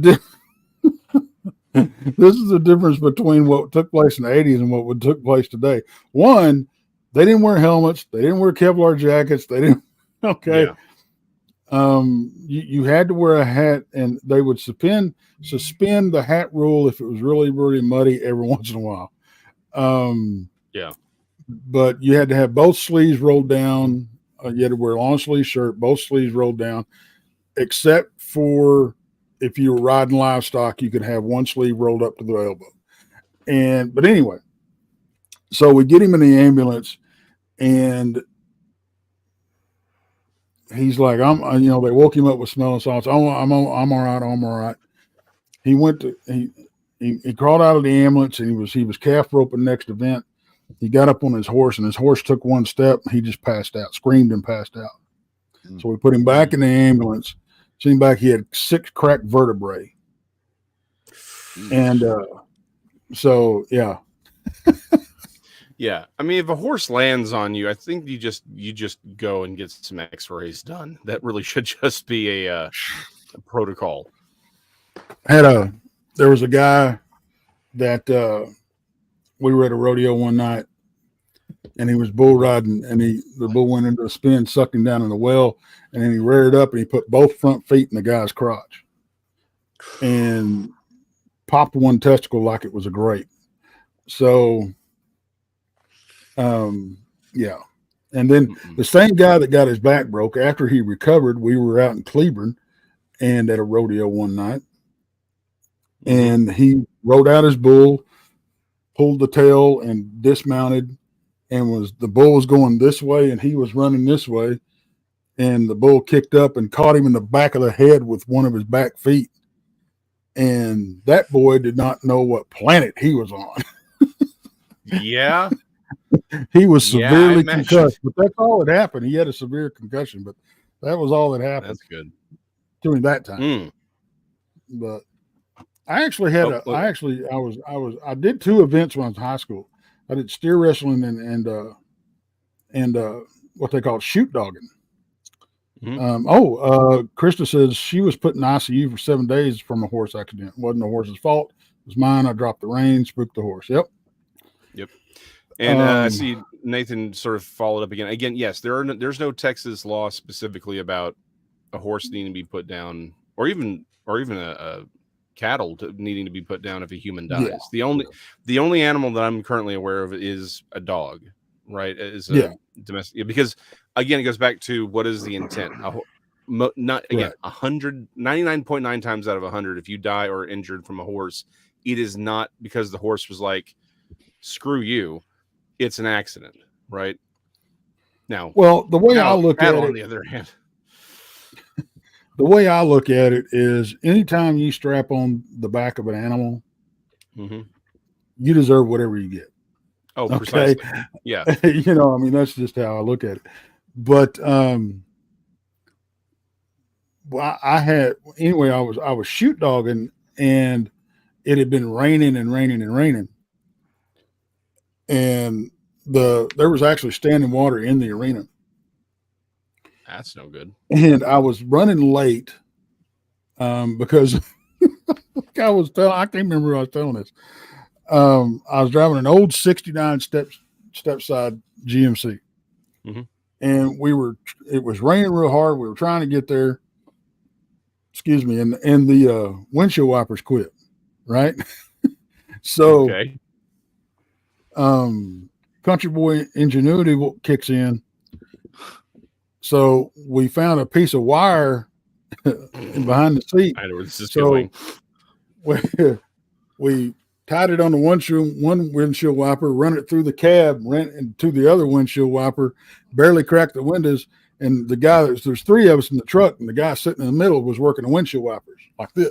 difference between what took place in the 80s and what took place today. One, they didn't wear helmets. They didn't wear Kevlar jackets. They didn't. Okay. Yeah. You had to wear a hat, and they would suspend the hat rule if it was really, really muddy every once in a while. But you had to have both sleeves rolled down. You had to wear a long sleeve shirt, both sleeves rolled down, except for if you were riding livestock, you could have one sleeve rolled up to the elbow. But anyway, so we get him in the ambulance, and he's like, they woke him up with smelling salts. I'm all right. I'm all right. He he crawled out of the ambulance, and he was calf roping next to vent. He got up on his horse, and his horse took one step. He just passed out, screamed and passed out. So we put him back in the ambulance. Seen back, he had 6 cracked vertebrae. And so, yeah. Yeah. I mean, if a horse lands on you, I think you just go and get some x-rays done. That really should just be a protocol. There was a guy that we were at a rodeo one night, and he was bull riding, and the bull went into a spin, sucked him down in the well, and then he reared up and he put both front feet in the guy's crotch and popped one testicle like it was a grape. So, yeah. And then the same guy that got his back broke, after he recovered, we were out in Cleburne and at a rodeo one night, and he rode out his bull, pulled the tail and dismounted, and the bull was going this way and he was running this way, and the bull kicked up and caught him in the back of the head with one of his back feet. And that boy did not know what planet he was on. Yeah. He was severely concussed, but that's all that happened. He had a severe concussion, but that was all that happened. That's good. To him that time. But I actually had I did 2 events when I was in high school. I did steer wrestling and what they call shoot dogging. Krista says she was put in ICU for 7 days from a horse accident. It wasn't the horse's fault. It was mine. I dropped the reins, spooked the horse. Yep. And I see Nathan sort of followed up again. Again, yes, there's no Texas law specifically about a horse needing to be put down, or even a cattle needing to be put down if a human dies. Yeah. The only animal that I'm currently aware of is a dog, right? Is a domestic, because again, it goes back to what is the intent. 99.9 times out of 100, if you die or injured from a horse, it is not because the horse was like, screw you. It's an accident, right? Now, well, the way I look at it, on the other hand, the way I look at it is, anytime you strap on the back of an animal, you deserve whatever you get. Oh, precisely. Yeah. That's just how I look at it. But I was shoot dogging, and it had been raining and raining and raining. And there was actually standing water in the arena. That's no good. And I was running late because I can't remember who I was telling this. I was driving an old 69 step-side GMC. And it was raining real hard. We were trying to get there. Excuse me. And the windshield wipers quit. Right. So, okay. Country boy ingenuity kicks in. So we found a piece of wire behind the seat. I know where this is going. We tied it on the one windshield wiper, run it through the cab, ran into the other windshield wiper, barely cracked the windows. And the guy, there's 3 of us in the truck, and the guy sitting in the middle was working the windshield wipers like this.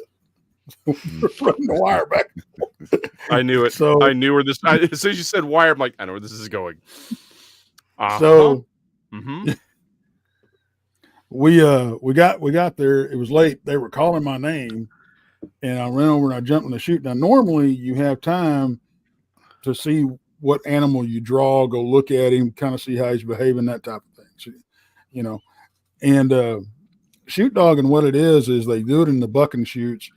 Running the wire back. I knew it. So I knew where this. As soon as you said wire, I'm like, I know where this is going. So we got there. It was late. They were calling my name, and I ran over and I jumped in the chute. Now, normally you have time to see what animal you draw, go look at him, kind of see how he's behaving, that type of thing. So, and shoot dogging, what it is they do it in the bucking chutes.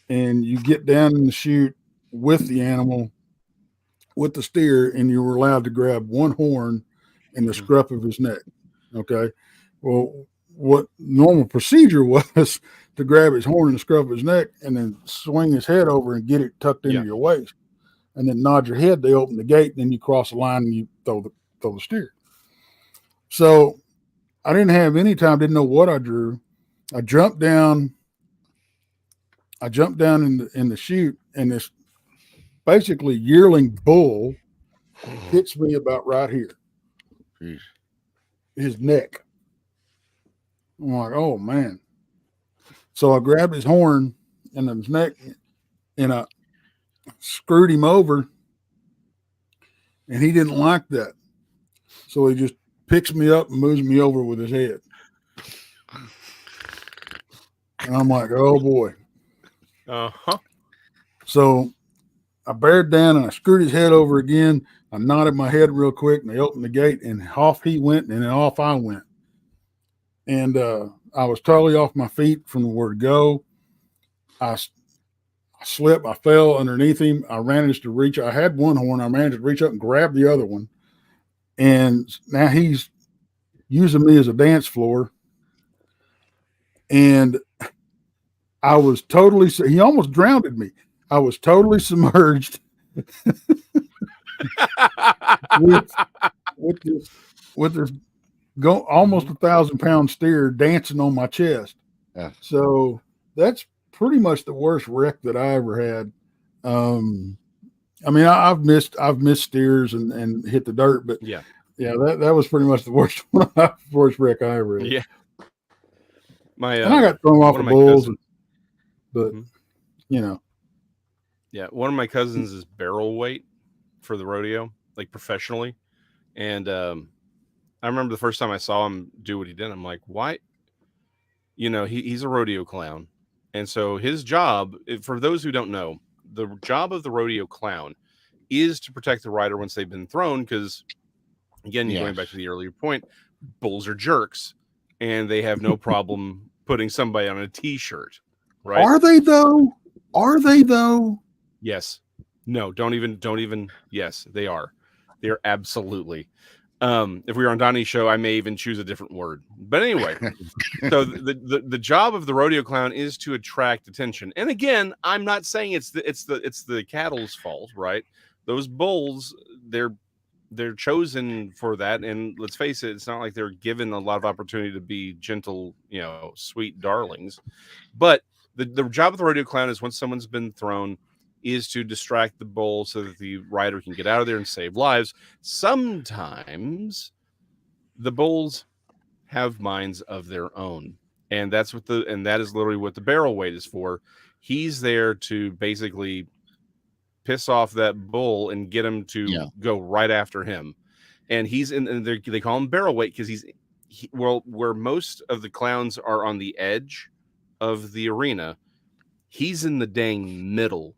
And you get down in the chute with the animal, with the steer, and you were allowed to grab one horn in the scruff of his neck. Okay. Well, what normal procedure was to grab his horn in the scruff of his neck and then swing his head over and get it tucked into your waist, and then nod your head. They open the gate, and then you cross the line and you throw the steer. So I didn't have any time, didn't know what I drew. I jumped down in the chute, and this basically yearling bull hits me about right here. Jeez. His neck. I'm like, oh man. So I grabbed his horn and his neck, and I screwed him over, and he didn't like that. So he just picks me up and moves me over with his head. And I'm like, oh boy. So I bared down and I screwed his head over again. I nodded my head real quick, and they opened the gate, and off he went, and then off I went. And I was totally off my feet from where to go. I slipped. I fell underneath him. I managed to reach. I had one horn. I managed to reach up and grab the other one. And now he's using me as a dance floor. And I was totally, he almost drowned me. I was totally submerged with this almost 1,000-pound steer dancing on my chest. Yeah. So that's pretty much the worst wreck that I ever had. I mean, I've missed steers and hit the dirt, but yeah, that was pretty much the worst wreck I ever had. Yeah. And I got thrown off the bulls, but yeah, one of my cousins is barrel weight for the rodeo, like professionally, and I remember the first time I saw him do what he did. I'm like, why? He's a rodeo clown, and so his job, for those who don't know, the job of the rodeo clown is to protect the rider once they've been thrown, because again, going back to the earlier point, bulls are jerks, and they have no problem putting somebody on a t-shirt, right? Are they though? Yes. No, don't even. Yes, they are. They're absolutely. If we were on Donny's show, I may even choose a different word. But anyway, so the job of the rodeo clown is to attract attention. And again, I'm not saying it's the cattle's fault, right? Those bulls, they're chosen for that, and let's face it, it's not like they're given a lot of opportunity to be gentle, sweet darlings. But the job of the rodeo clown is, once someone's been thrown, is to distract the bull so that the rider can get out of there and save lives. Sometimes the bulls have minds of their own, and that is literally what the barrel weight is for. He's there to basically piss off that bull and get him to go right after him. And he's and they call him barrel weight because where most of the clowns are on the edge of the arena, he's in the dang middle.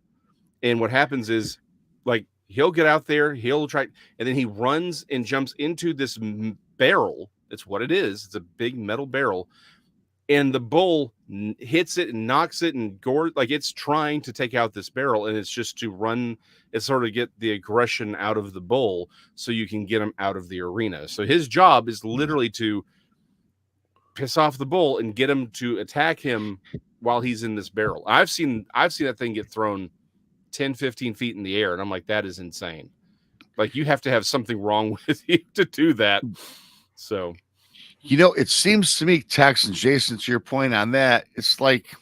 And what happens is, like, he'll get out there, he'll try, and then he runs and jumps into this barrel. That's what it is. It's a big metal barrel. And the bull hits it and knocks it and like it's trying to take out this barrel, and it's just to run. It's sort of get the aggression out of the bull so you can get him out of the arena. So his job is literally to piss off the bull and get him to attack him while he's in this barrel. I've seen that thing get thrown 10, 15 feet in the air, and I'm like, that is insane. Like, you have to have something wrong with you to do that. So, it seems to me, Tex and Jason, to your point on that, it's like,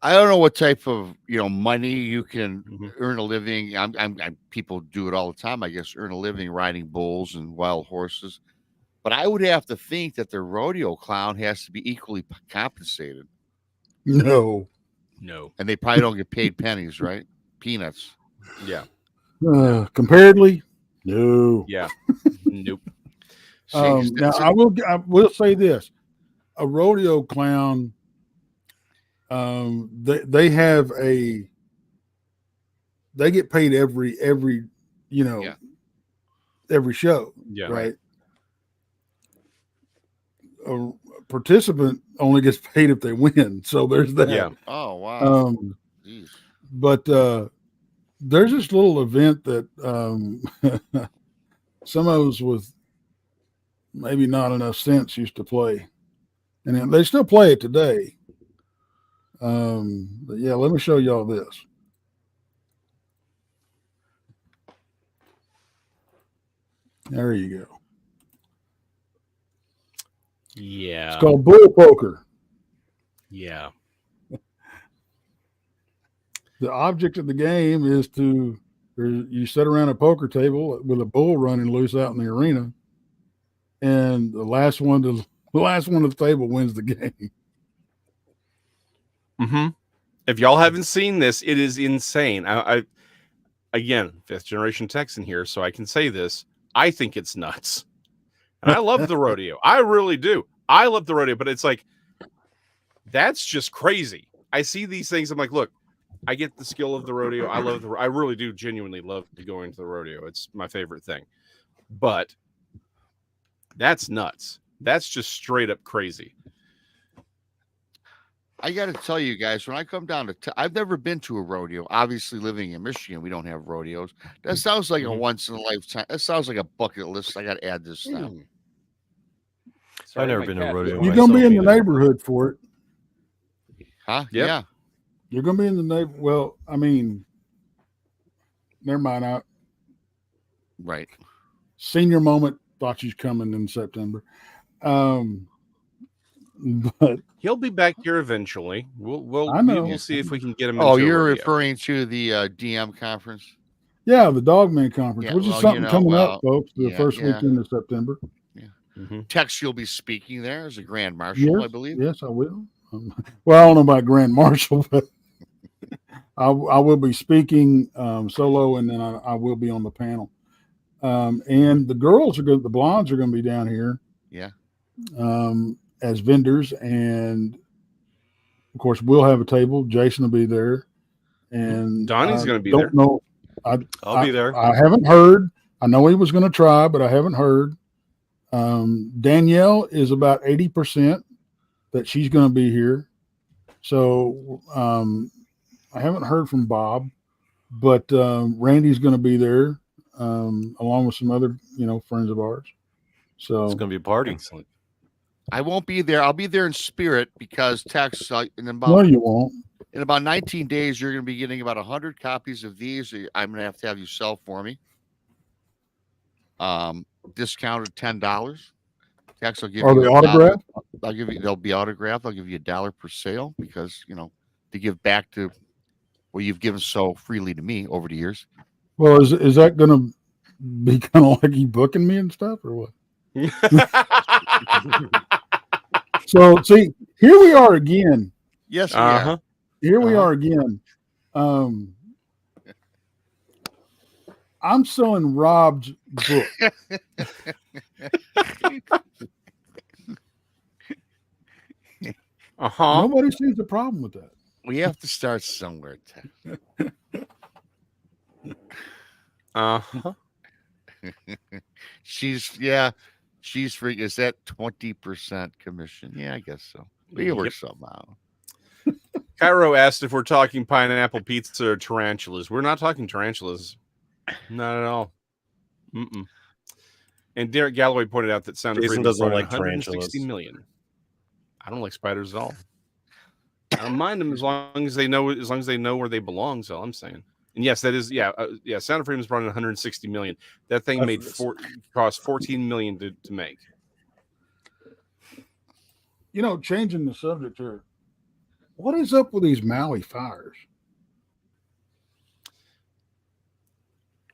I don't know what type of money you can earn a living. I'm people do it all the time, I guess, earn a living riding bulls and wild horses. But I would have to think that the rodeo clown has to be equally compensated. No. And they probably don't get paid pennies, right? Peanuts. Yeah. Comparatively, no. Yeah. Nope. Now I will say this: a rodeo clown, they get paid every every show, right? A participant only gets paid if they win, so there's that. Yeah. Oh wow. But there's this little event that some of us with maybe not enough sense used to play, and they still play it today. But yeah, let me show y'all this. There you go. Yeah. It's called bull poker. Yeah. The object of the game is you sit around a poker table with a bull running loose out in the arena, and the last one at the table wins the game. Mm-hmm. If y'all haven't seen this, it is insane. I again, 5th generation Texan here, so I can say this. I think it's nuts. And I love the rodeo. I really do. I love the rodeo, but it's like, that's just crazy. I see these things. I'm like, look, I get the skill of the rodeo. I really do genuinely love going to the rodeo. It's my favorite thing. But that's nuts. That's just straight up crazy. I got to tell you guys, when I come down to, I've never been to a rodeo. Obviously, living in Michigan, we don't have rodeos. That sounds like a once in a lifetime. That sounds like a bucket list. I got to add this now. I've never been to a rodeo. You're gonna be in the neighborhood for it. Huh? Yep. Yeah. You're gonna be in the neighborhood. Well, I mean, never mind. Right. Senior moment. Thought she's coming in September. But He'll be back here eventually. We'll see if we can get him. Oh, into a you're rodeo. referring to the DM conference? yeah, the Dogman Conference, Yeah, which well, is something coming up, folks. The yeah, first yeah. weekend of September. Tex, you'll be speaking there as a Grand Marshal, Yes, I believe. yes, I will. Well, I don't know about Grand Marshal, but I will be speaking solo, and then I will be on the panel. And the girls are good. The blondes are going to be down here. Yeah. As vendors, and of course we'll have a table. Jason will be there, and Donnie's going to be don't there. know. I'll be there. I haven't heard. I know he was going to try, but I haven't heard. Danielle is about 80% that she's going to be here. So I haven't heard from Bob, but Randy's going to be there along with some other friends of ours. So It's going to be a party. Excellent. I won't be there. I'll be there in spirit because Tex, in no, you won't. about 19 days, you're going to be getting about 100 copies of these. I'm going to have you sell for me. Discounted $10. Tex will give Are you they $1. autographed? They'll be autographed. I'll give you $1 per sale because to give back to what you've given so freely to me over the years. Well, is that going to be kind of like you booking me and stuff, or what? So see, here we are again. Yes, we are. Here we are again. I'm selling Rob's book. Nobody sees a problem with that. We have to start somewhere, Tex. She's freaking. Is that 20% commission? Yeah, I guess so. We can work something out. Cairo asked if we're talking pineapple pizza or tarantulas. We're not talking tarantulas. Not at all. Mm-mm. And Derek Galloway pointed out that Sound of Jason Freedom doesn't brought in like tarantulas. 160 million. I don't like spiders at all. I don't mind them as long as they know where they belong. So I'm saying. And yes, that is Sound of Freedom's brought in 160 million. That thing cost 14 million to make. Changing the subject here. What is up with these Maui fires?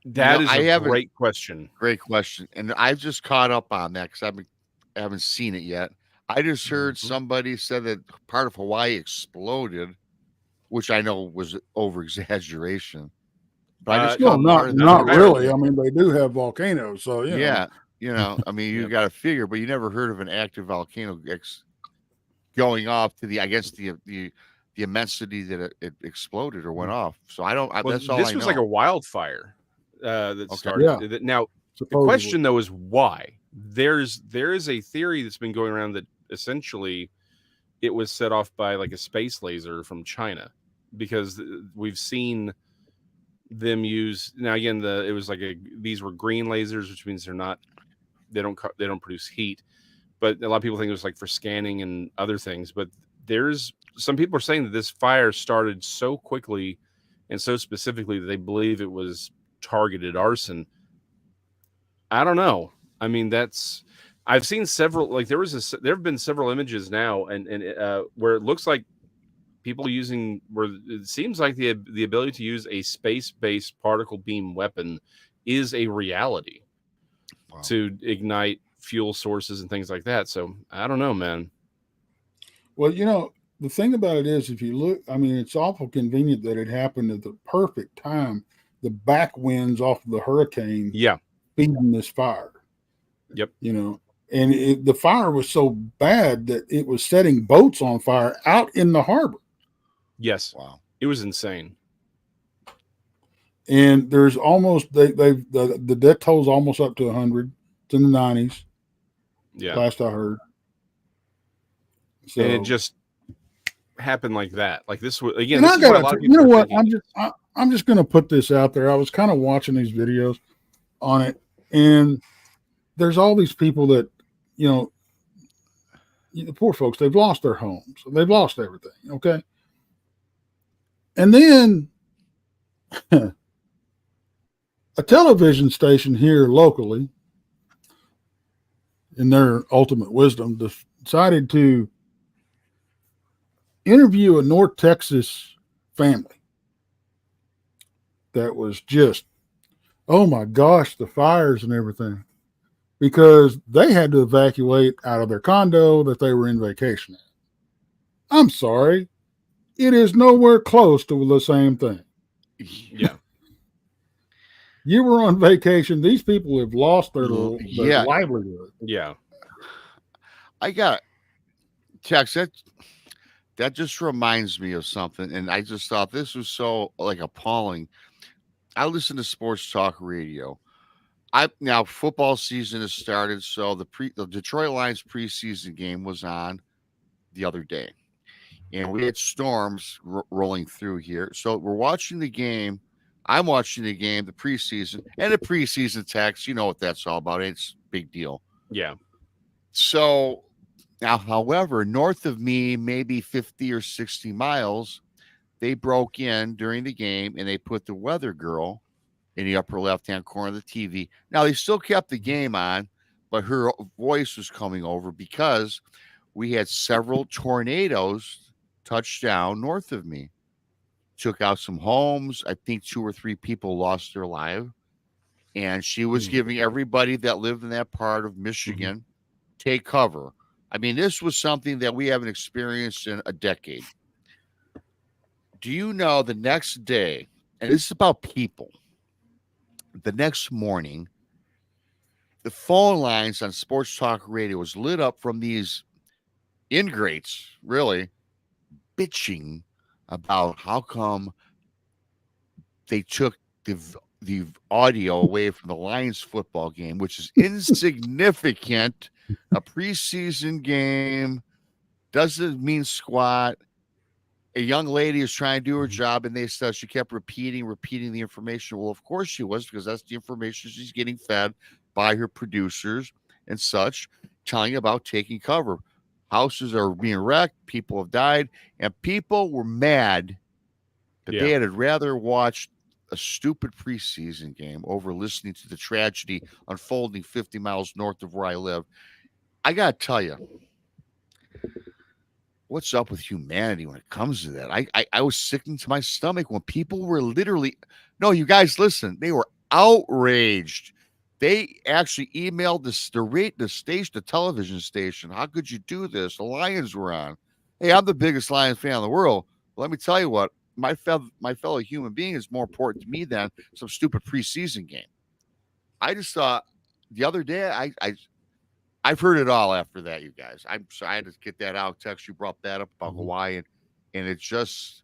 That is a great question. Great question. And I've just caught up on that because I haven't seen it yet. I just heard somebody said that part of Hawaii exploded, which I know was over exaggeration. But I just not really. I mean, they do have volcanoes, so I mean, you got to figure, but you never heard of an active volcano going off to the immensity that it exploded or went off. So I don't. That's all I know. This was like a wildfire that started. Yeah. Now Supposedly. the question though is why. There is a theory that's been going around that essentially it was set off by like a space laser from China, because we've seen them use. Now again, these were green lasers, which means they don't produce heat, but a lot of people think it was like for scanning and other things. But there's some people are saying that this fire started so quickly and so specifically that they believe it was targeted arson. I don't know. I mean, I've seen several, like there have been several images now and where it looks like people where it seems like the ability to use a space-based particle beam weapon is a reality. Wow. To ignite fuel sources and things like that. So I don't know, man. Well, the thing about it is, if you look, I mean, it's awful convenient that it happened at the perfect time. The back winds off of the hurricane, feeding this fire. Yep. And the fire was so bad that it was setting boats on fire out in the harbor. Yes. Wow. It was insane. And there's almost the death toll's almost up to 100. It's in the 90s. Yeah. Last I heard. So, And it just happened like that. Like this was again. and This I is what a got lot to, of people you know are what? thinking. I'm just going to put this out there. I was kind of watching these videos on it, and there's all these people that, the poor folks, they've lost their homes, they've lost everything. Okay, and then a television station here locally, in their ultimate wisdom, decided to interview a North Texas family that was just, oh my gosh, the fires and everything, because they had to evacuate out of their condo that they were in vacation at. I'm sorry, it is nowhere close to the same thing. Yeah. You were on vacation. These people have lost their Yeah. livelihood. Yeah. I got Tex. That just reminds me of something, and I just thought this was so like appalling. I listen to sports talk radio. Now football season has started, so the Detroit Lions preseason game was on the other day, and we had storms rolling through here. So we're watching the game. I'm watching the game, the preseason, and the preseason Tex. You know what that's all about. It's a big deal. Yeah. So now, however, north of me, maybe 50 or 60 miles, they broke in during the game and they put the weather girl in the upper left-hand corner of the TV. Now, they still kept the game on, but her voice was coming over because we had several tornadoes touch down north of me. Took out some homes. I think 2 or 3 people lost their life. And she was giving everybody that lived in that part of Michigan take cover. I mean, this was something that we haven't experienced in a decade. Do you know the next day, and this is about people, the next morning, the phone lines on sports talk radio was lit up from these ingrates, really, bitching about how come they took the audio away from the Lions football game, which is insignificant. A preseason game doesn't mean squat. A young lady is trying to do her job, and they said she kept repeating the information. Well, of course she was, because that's the information she's getting fed by her producers and such, telling about taking cover. Houses are being wrecked, people have died, and people were mad that they had rather watched a stupid preseason game over listening to the tragedy unfolding 50 miles north of where I live. I got to tell you, what's up with humanity when it comes to that? I was sickening to my stomach when people were literally, no, you guys listen, they were outraged. They actually emailed the television station. How could you do this? The Lions were on. Hey, I'm the biggest Lions fan in the world. Let me tell you what, my fellow human being is more important to me than some stupid preseason game. I just thought the other day, I've heard it all after that, you guys. I'm sorry, I had to get that out. Tex, you brought that up about Hawaii, and it just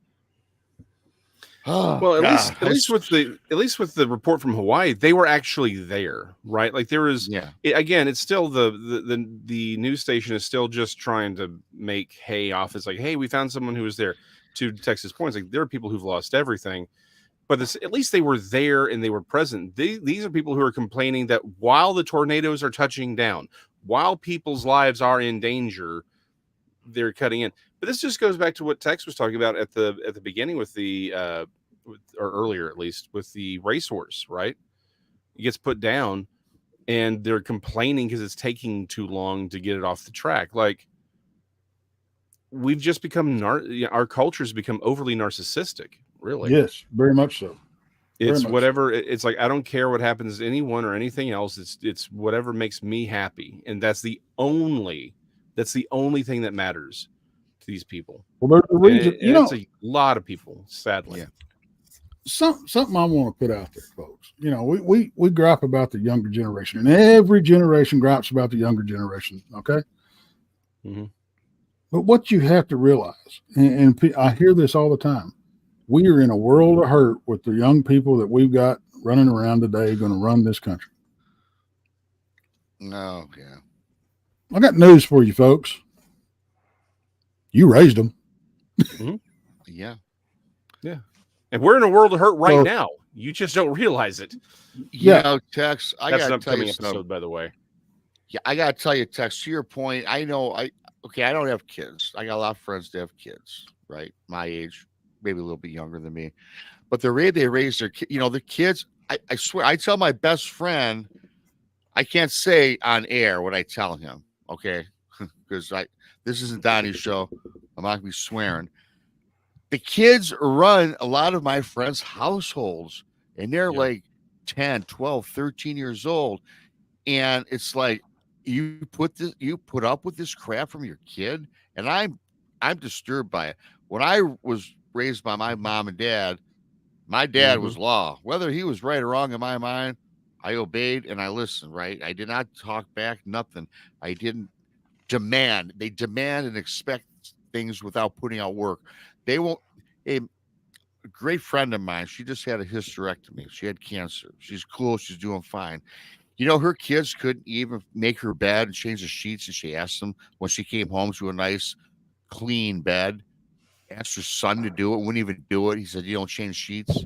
well, at least with the report from Hawaii, they were actually there, right? Like there was, again, it's still the news station is still just trying to make hay off. It's like, hey, we found someone who was there. To Texas points, like there are people who've lost everything, but at least they were there and they were present. These are people who are complaining that while the tornadoes are touching down, while people's lives are in danger, they're cutting in. But this just goes back to what Tex was talking about at the beginning with or earlier at least, with the racehorse, right? It gets put down and they're complaining because it's taking too long to get it off the track. Like, we've just become our culture's become overly narcissistic, really. Yes, very much so. It's whatever. It's like, I don't care what happens to anyone or anything else. It's whatever makes me happy, and that's the only thing that matters to these people. Well, there's a reason. It's a lot of people, sadly. Yeah. Something I want to put out there, folks. We gripe about the younger generation, and every generation gripes about the younger generation. Okay. Mm-hmm. But what you have to realize, and I hear this all the time, we are in a world of hurt with the young people that we've got running around today going to run this country. No, yeah. I got news for you, folks. You raised them. Yeah. And we're in a world of hurt right So- now. You just don't realize it. Yeah. You know, Tex, I That's an got to tell you upcoming something. episode, by the way. Yeah, I got to tell you, Tex, to your point, I know I don't have kids. I got a lot of friends that have kids, right? My age, maybe a little bit younger than me. But the way they raise their kids, the kids, I swear, I tell my best friend, I can't say on air what I tell him, okay? Because this isn't Donnie's show. I'm not going to be swearing. The kids run a lot of my friends' households, and they're like 10, 12, 13 years old. And it's like, you put up with this crap from your kid, and I'm disturbed by it. When I was raised by my mom and dad, my dad was law. Whether he was right or wrong in my mind, I obeyed and I listened, right? I did not talk back, nothing. I didn't demand. They demand and expect things without putting out work. They won't. A great friend of mine, she just had a hysterectomy. She had cancer. She's cool. She's doing fine. Her kids couldn't even make her bed and change the sheets. And she asked them when she came home to a nice, clean bed. Asked her son to do it. Wouldn't even do it. He said, "You don't change sheets."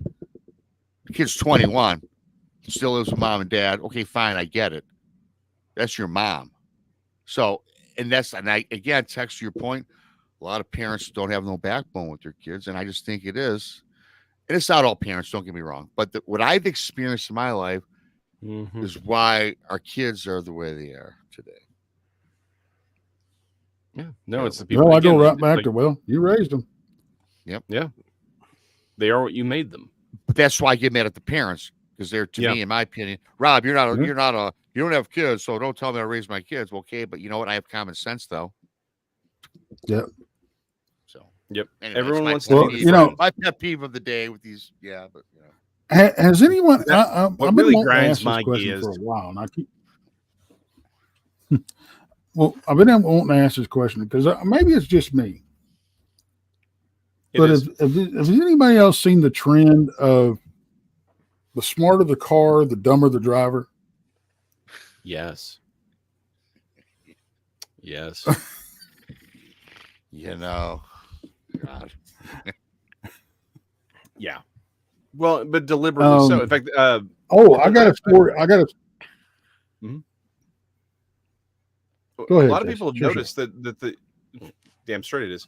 The kid's 21. Still lives with mom and dad. Okay, fine. I get it. That's your mom. So, and I again, Tex, to your point, a lot of parents don't have no backbone with their kids. And I just think it is. And it's not all parents, don't get me wrong. But what I've experienced in my life is why our kids are the way they are today. Yeah. No, it's the people. Well, I again, go right it's back like, to, well, you raised them. Yeah. They are what you made them. But that's why I get mad at the parents, because they're, to me, in my opinion, Rob, you don't have kids, so don't tell me how to raise my kids. Well, okay, but you know what? I have common sense, though. Yep. So, Yep. anyway, Everyone my wants pet to Well, be peeve. My pet peeve of the day with these, but Has anyone? I've what been really wanting to grinds ask my this question gears. for a while, and I keep. Well, I've been wanting to ask this question because maybe it's just me. But has anybody else seen the trend of the smarter the car, the dumber the driver? Yes. God. Yeah. Well, but deliberately so. In fact, I got a story. Go ahead, a lot of Jason. people have Sure. noticed that the damn straight it is.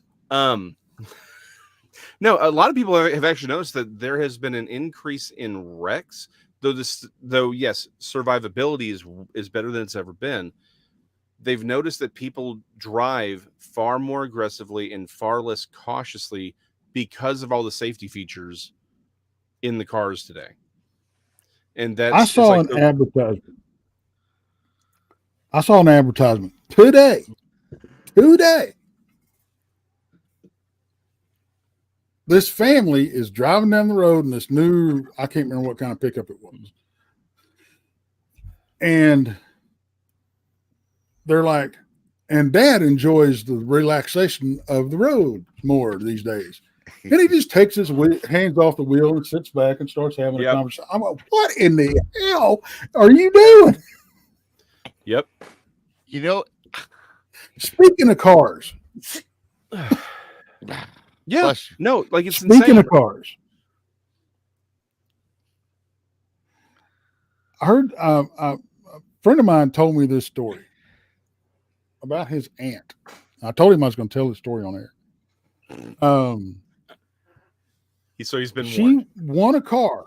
No, a lot of people have actually noticed that there has been an increase in wrecks. Though yes, survivability is better than it's ever been. They've noticed that people drive far more aggressively and far less cautiously because of all the safety features in the cars today. And I saw an advertisement. I saw an advertisement today. This family is driving down the road in this new, I can't remember what kind of pickup it was. And they're like, and dad enjoys the relaxation of the road more these days. And he just takes his hands off the wheel and sits back and starts having a conversation. I'm like, what in the hell are you doing? Yep. Speaking of cars. Yeah. No, like it's Speaking insane. of cars. I heard a friend of mine told me this story about his aunt. I told him I was going to tell the story on air. So he's been she won a car.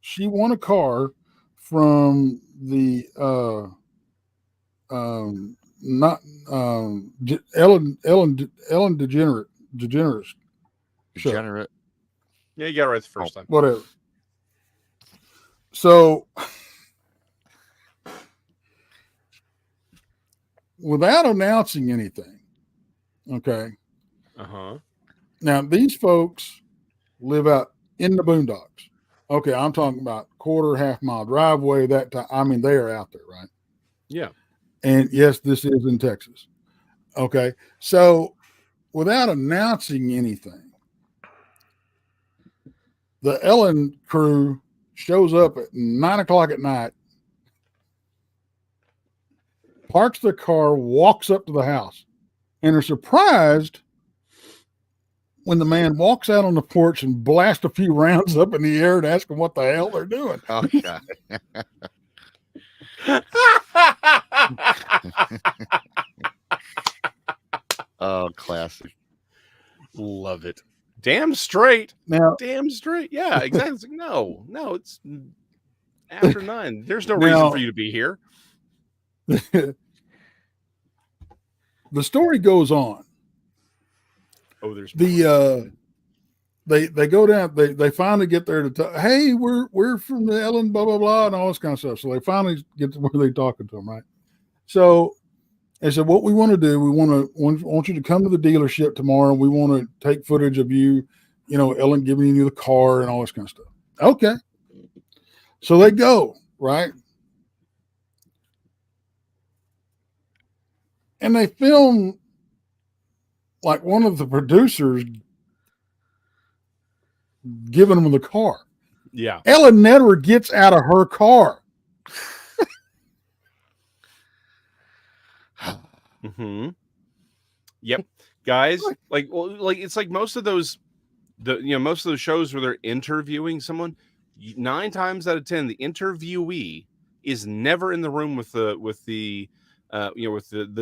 She won a car from the Ellen DeGeneres. Degenerate. Yeah, you got it right the first time. Whatever. So without announcing anything, okay. Now these folks live out in the boondocks. Okay, I'm talking about half mile driveway. That time, I mean, they are out there, right? Yeah. And yes, this is in Texas. Okay, so without announcing anything, the Ellen crew shows up at 9:00 at night, parks their car, walks up to the house, and are surprised when the man walks out on the porch and blasts a few rounds up in the air and asks them what the hell they're doing. Oh, God. Oh, classic. Love it. Damn straight. Now, Damn straight. Yeah, exactly. It's like, no, it's after 9. There's no Now- reason for you to be here. the story goes on. Oh, there's The they go down. They finally get there to talk. Hey, we're from the Ellen, blah blah blah, and all this kind of stuff. So they finally get to where they're talking to them, right? So they said, what we want to do, we want you to come to the dealership tomorrow. We want to take footage of you, Ellen giving you the car and all this kind of stuff. Okay. So they go, right? And they film like one of the producers giving them the car. yeah. Ellen never gets out of her car. Mm-hmm. Yep, guys. Like it's like most of those, most of those shows where they're interviewing someone. 9 times out of 10, the interviewee is never in the room with the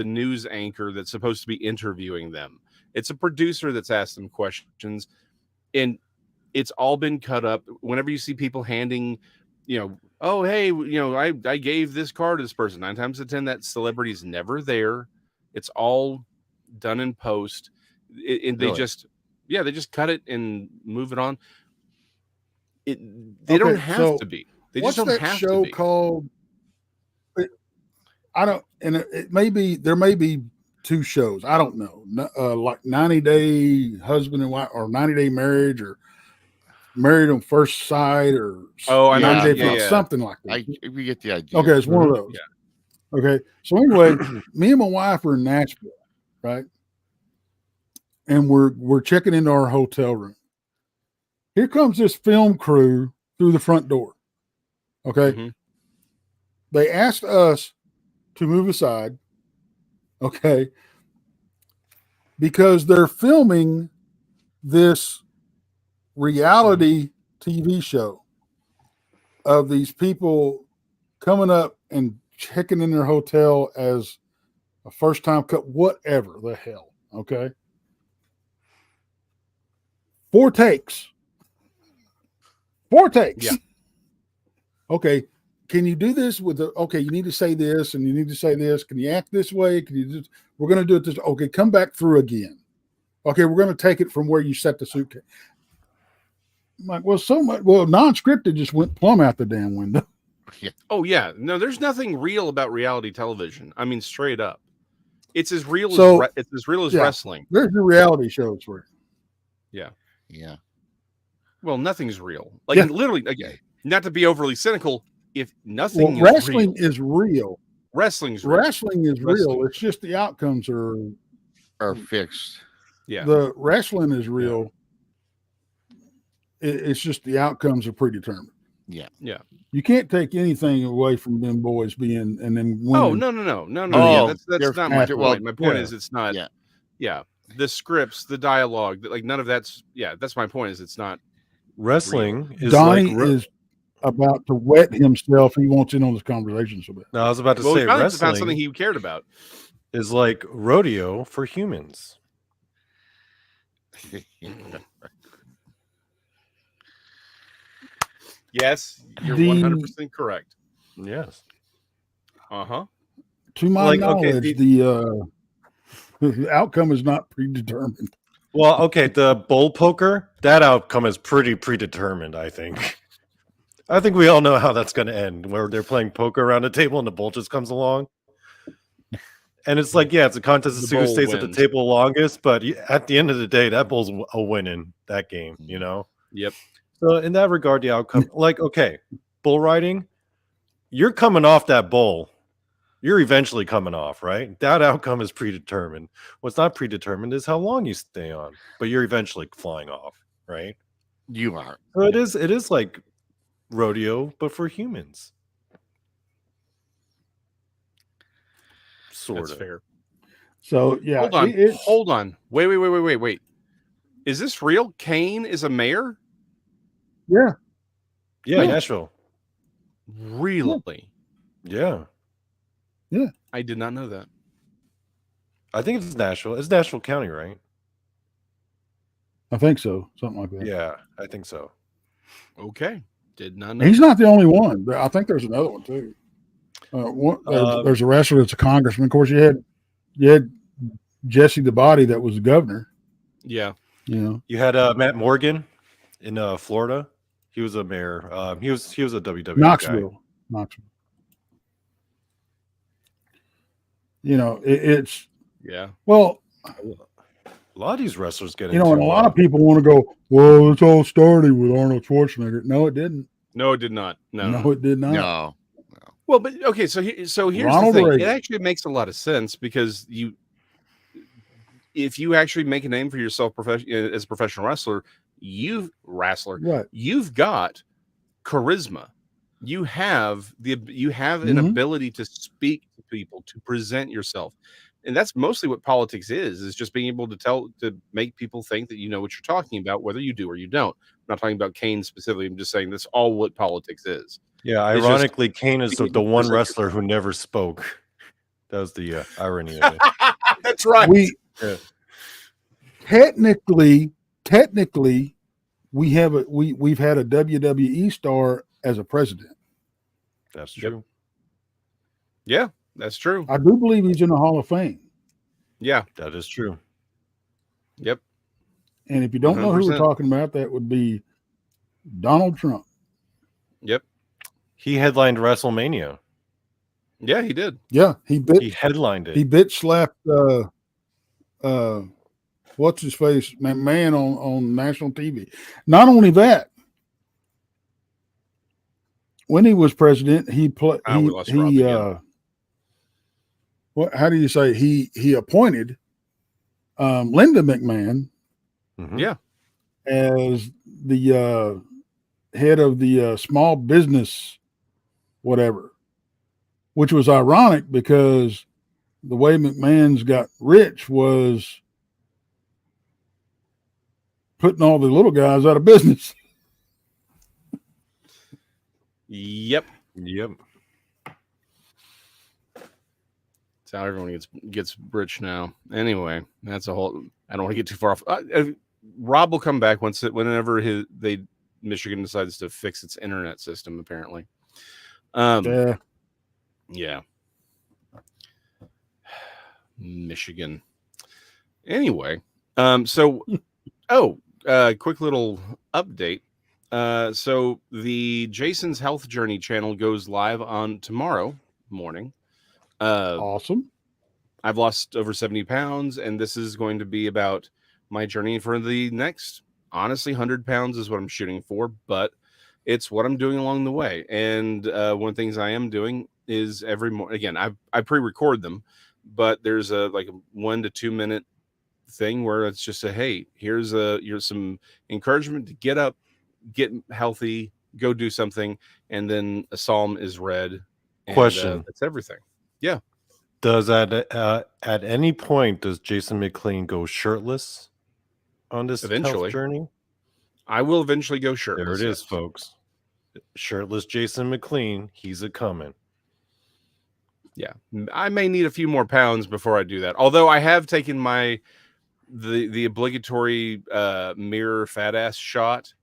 news anchor that's supposed to be interviewing them. It's a producer that's asked them questions, and it's all been cut up. Whenever you see people handing, oh hey, I gave this car to this person. 9 times out of 10, that celebrity is never there. It's all done in post, and they just cut it and move it on. They don't have to be. They just don't have to be. What's that show called? I don't, and it may be, there may be 2 shows. I don't know. Like 90-day husband and wife, or 90-day marriage, or Married on First Sight, or something like that. We get the idea. Okay, it's one of those. Yeah. Okay, so anyway, me and my wife are in Nashville, right? And we're checking into our hotel room. Here comes this film crew through the front door. Okay. Mm-hmm. They asked us to move aside. Okay. Because they're filming this reality TV show of these people coming up and checking in their hotel as a first time cut, whatever the hell. Okay. 4 takes. Yeah. Okay. Can you do this with okay, you need to say this and you need to say this. Can you act this way? Can you just, we're going to do it this. Okay. Come back through again. Okay. We're going to take it from where you set the suitcase. I'm like, non-scripted just went plumb out the damn window. Yeah. Oh yeah. No, there's nothing real about reality television. I mean, straight up. It's as real as wrestling. There's the reality shows for it. Yeah. Yeah. Well, nothing's real. Like literally, not to be overly cynical, if nothing is wrestling real, is real. Wrestling's real. Wrestling is real. It's just the outcomes are fixed. Yeah. The wrestling is real. It's just the outcomes are predetermined. Yeah. Yeah. You can't take anything away from them boys being and then winning. Oh no. Oh, Yeah, that's not my point. My point is it's not. Yeah. Yeah. The scripts, the dialogue, like none of that's. Yeah, that's my point. Is it's not. Wrestling is Donny like is about to wet himself. He wants in on this conversation so bad. No, I was about to say We found wrestling something he cared about. is like rodeo for humans. Yes, you're 100% correct. Yes. Uh-huh. To my knowledge, the outcome is not predetermined. Well, okay, the bull poker, that outcome is pretty predetermined, I think. I think we all know how that's going to end, where they're playing poker around a table and the bull just comes along. And it's like, yeah, it's a contest to see who stays at the table longest, but at the end of the day, that bull's a winning that game, you know? Yep. So in that regard, the outcome, like, okay, bull riding, you're coming off that bull. You're eventually coming off, right? That outcome is predetermined. What's not predetermined is how long you stay on, but you're eventually flying off, right? You are. So it is like rodeo, but for humans. Sort That's of. fair. So yeah, Hold on. Wait. Is this real? Kane is a mayor? Yeah. Yeah, Yeah. Nashville. Really? Yeah. I did not know that. I think it's Nashville. It's Nashville County, right? I think so, something like that. Yeah, I think so. Okay. Did not know. He's not the only one. I think there's another one too. There's a wrestler that's a congressman. Of course, you had Jesse the Body that was the governor. Yeah. You know, You had Matt Morgan in Florida. He was a mayor. He was a WWE Knoxville. guy. Knoxville. You know, it's Yeah. well, A lot of these wrestlers get you know, and a into, lot of people want to go, well, it's all started with Arnold Schwarzenegger. No, it didn't. No, it did not. No, it did not. No. Well, but okay, so here's Ronald the thing. Reagan. It actually makes a lot of sense because if you actually make a name for yourself as a professional wrestler, Right. you've got charisma. You have an Mhm. ability to speak to people, to present yourself. And that's mostly what politics is just being able to make people think that you know what you're talking about, whether you do or you don't. I'm not talking about Kane specifically. I'm just saying that's all what politics is. Yeah, It's just ironically, Kane is being the able to one present wrestler who never spoke. That was the irony of it. That's right. Yeah. Technically, we've had a WWE star as a president. That's Yep. true. Yeah, that's true. I do believe he's in the Hall of Fame. Yeah. That is true. Yep. And if you don't know who we're 100%. talking about, that would be Donald Trump. Yep. He headlined WrestleMania. Yeah, he did. Yeah, he headlined it. He bitch slapped what's his face McMahon on national TV. Not only that, when he was president, he we lost Rob again. what? How do you say he appointed Linda McMahon Mhm. Yeah. as the head of the small business, whatever, which was ironic because the way McMahon's got rich was putting all the little guys out of business. Yep. Yep. That's how everyone gets rich now. Anyway, that's a whole. I don't want to get too far off. Rob will come back whenever Michigan decides to fix its internet system. Apparently. Yeah. Yeah. Michigan. Anyway, quick little update. So the Jason's Health Journey channel goes live on tomorrow morning. Awesome. I've lost over 70 pounds, and this is going to be about my journey for the next, honestly, 100 pounds is what I'm shooting for, but it's what I'm doing along the way. And one of the things I am doing is every morning, again, I pre-record them, but there's a 1 to 2 minute thing where it's just hey, here's some encouragement to get up, get healthy, go do something, and then a psalm is read. And, Question. that's everything. Yeah. Does at any point does Jason McLean go shirtless on this Eventually. health journey? I will eventually go shirtless. There it is, yes. folks. Shirtless Jason McLean. He's a coming. Yeah, I may need a few more pounds before I do that. Although I have taken the obligatory mirror fat ass shot.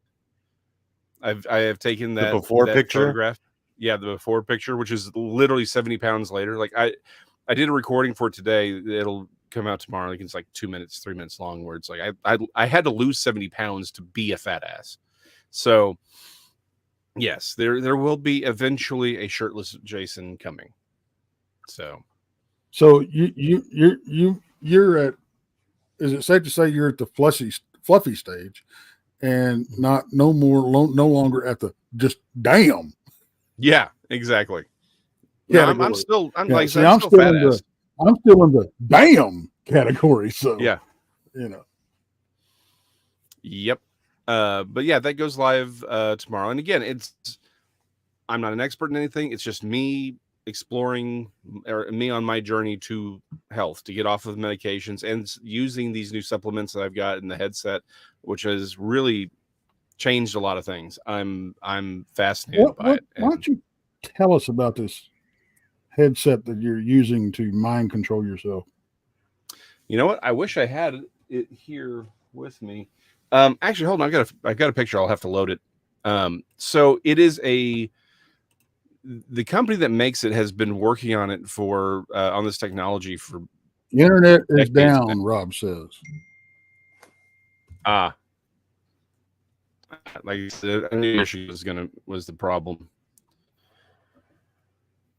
I have taken that before picture? photograph. Yeah, the before picture, which is literally 70 pounds later. Like I did a recording for today. It'll come out tomorrow. Like it's like 2 minutes, 3 minutes long. Where it's like I had to lose 70 pounds to be a fat ass. So yes, there will be eventually a shirtless Jason coming. So you're at. Is it safe to say you're at the fluffy stage, and no longer at the just damn? yeah, exactly. Yeah, No, I'm still I'm still still in the damn category. So yeah, Yep. But yeah, that goes live tomorrow. And again, I'm not an expert in anything. It's just me exploring or me on my journey to health, to get off of medications and using these new supplements that I've got in the headset, which has really changed a lot of things. I'm fascinated by it. Why don't you tell us about this headset that you're using to mind control yourself? You know what? I wish I had it here with me. Actually, hold on. I've got a picture. I'll have to load it. So it is the company that makes it has been working on it for on this technology for The internet is decades down, now. Rob says. Like I said, I knew issue was the problem.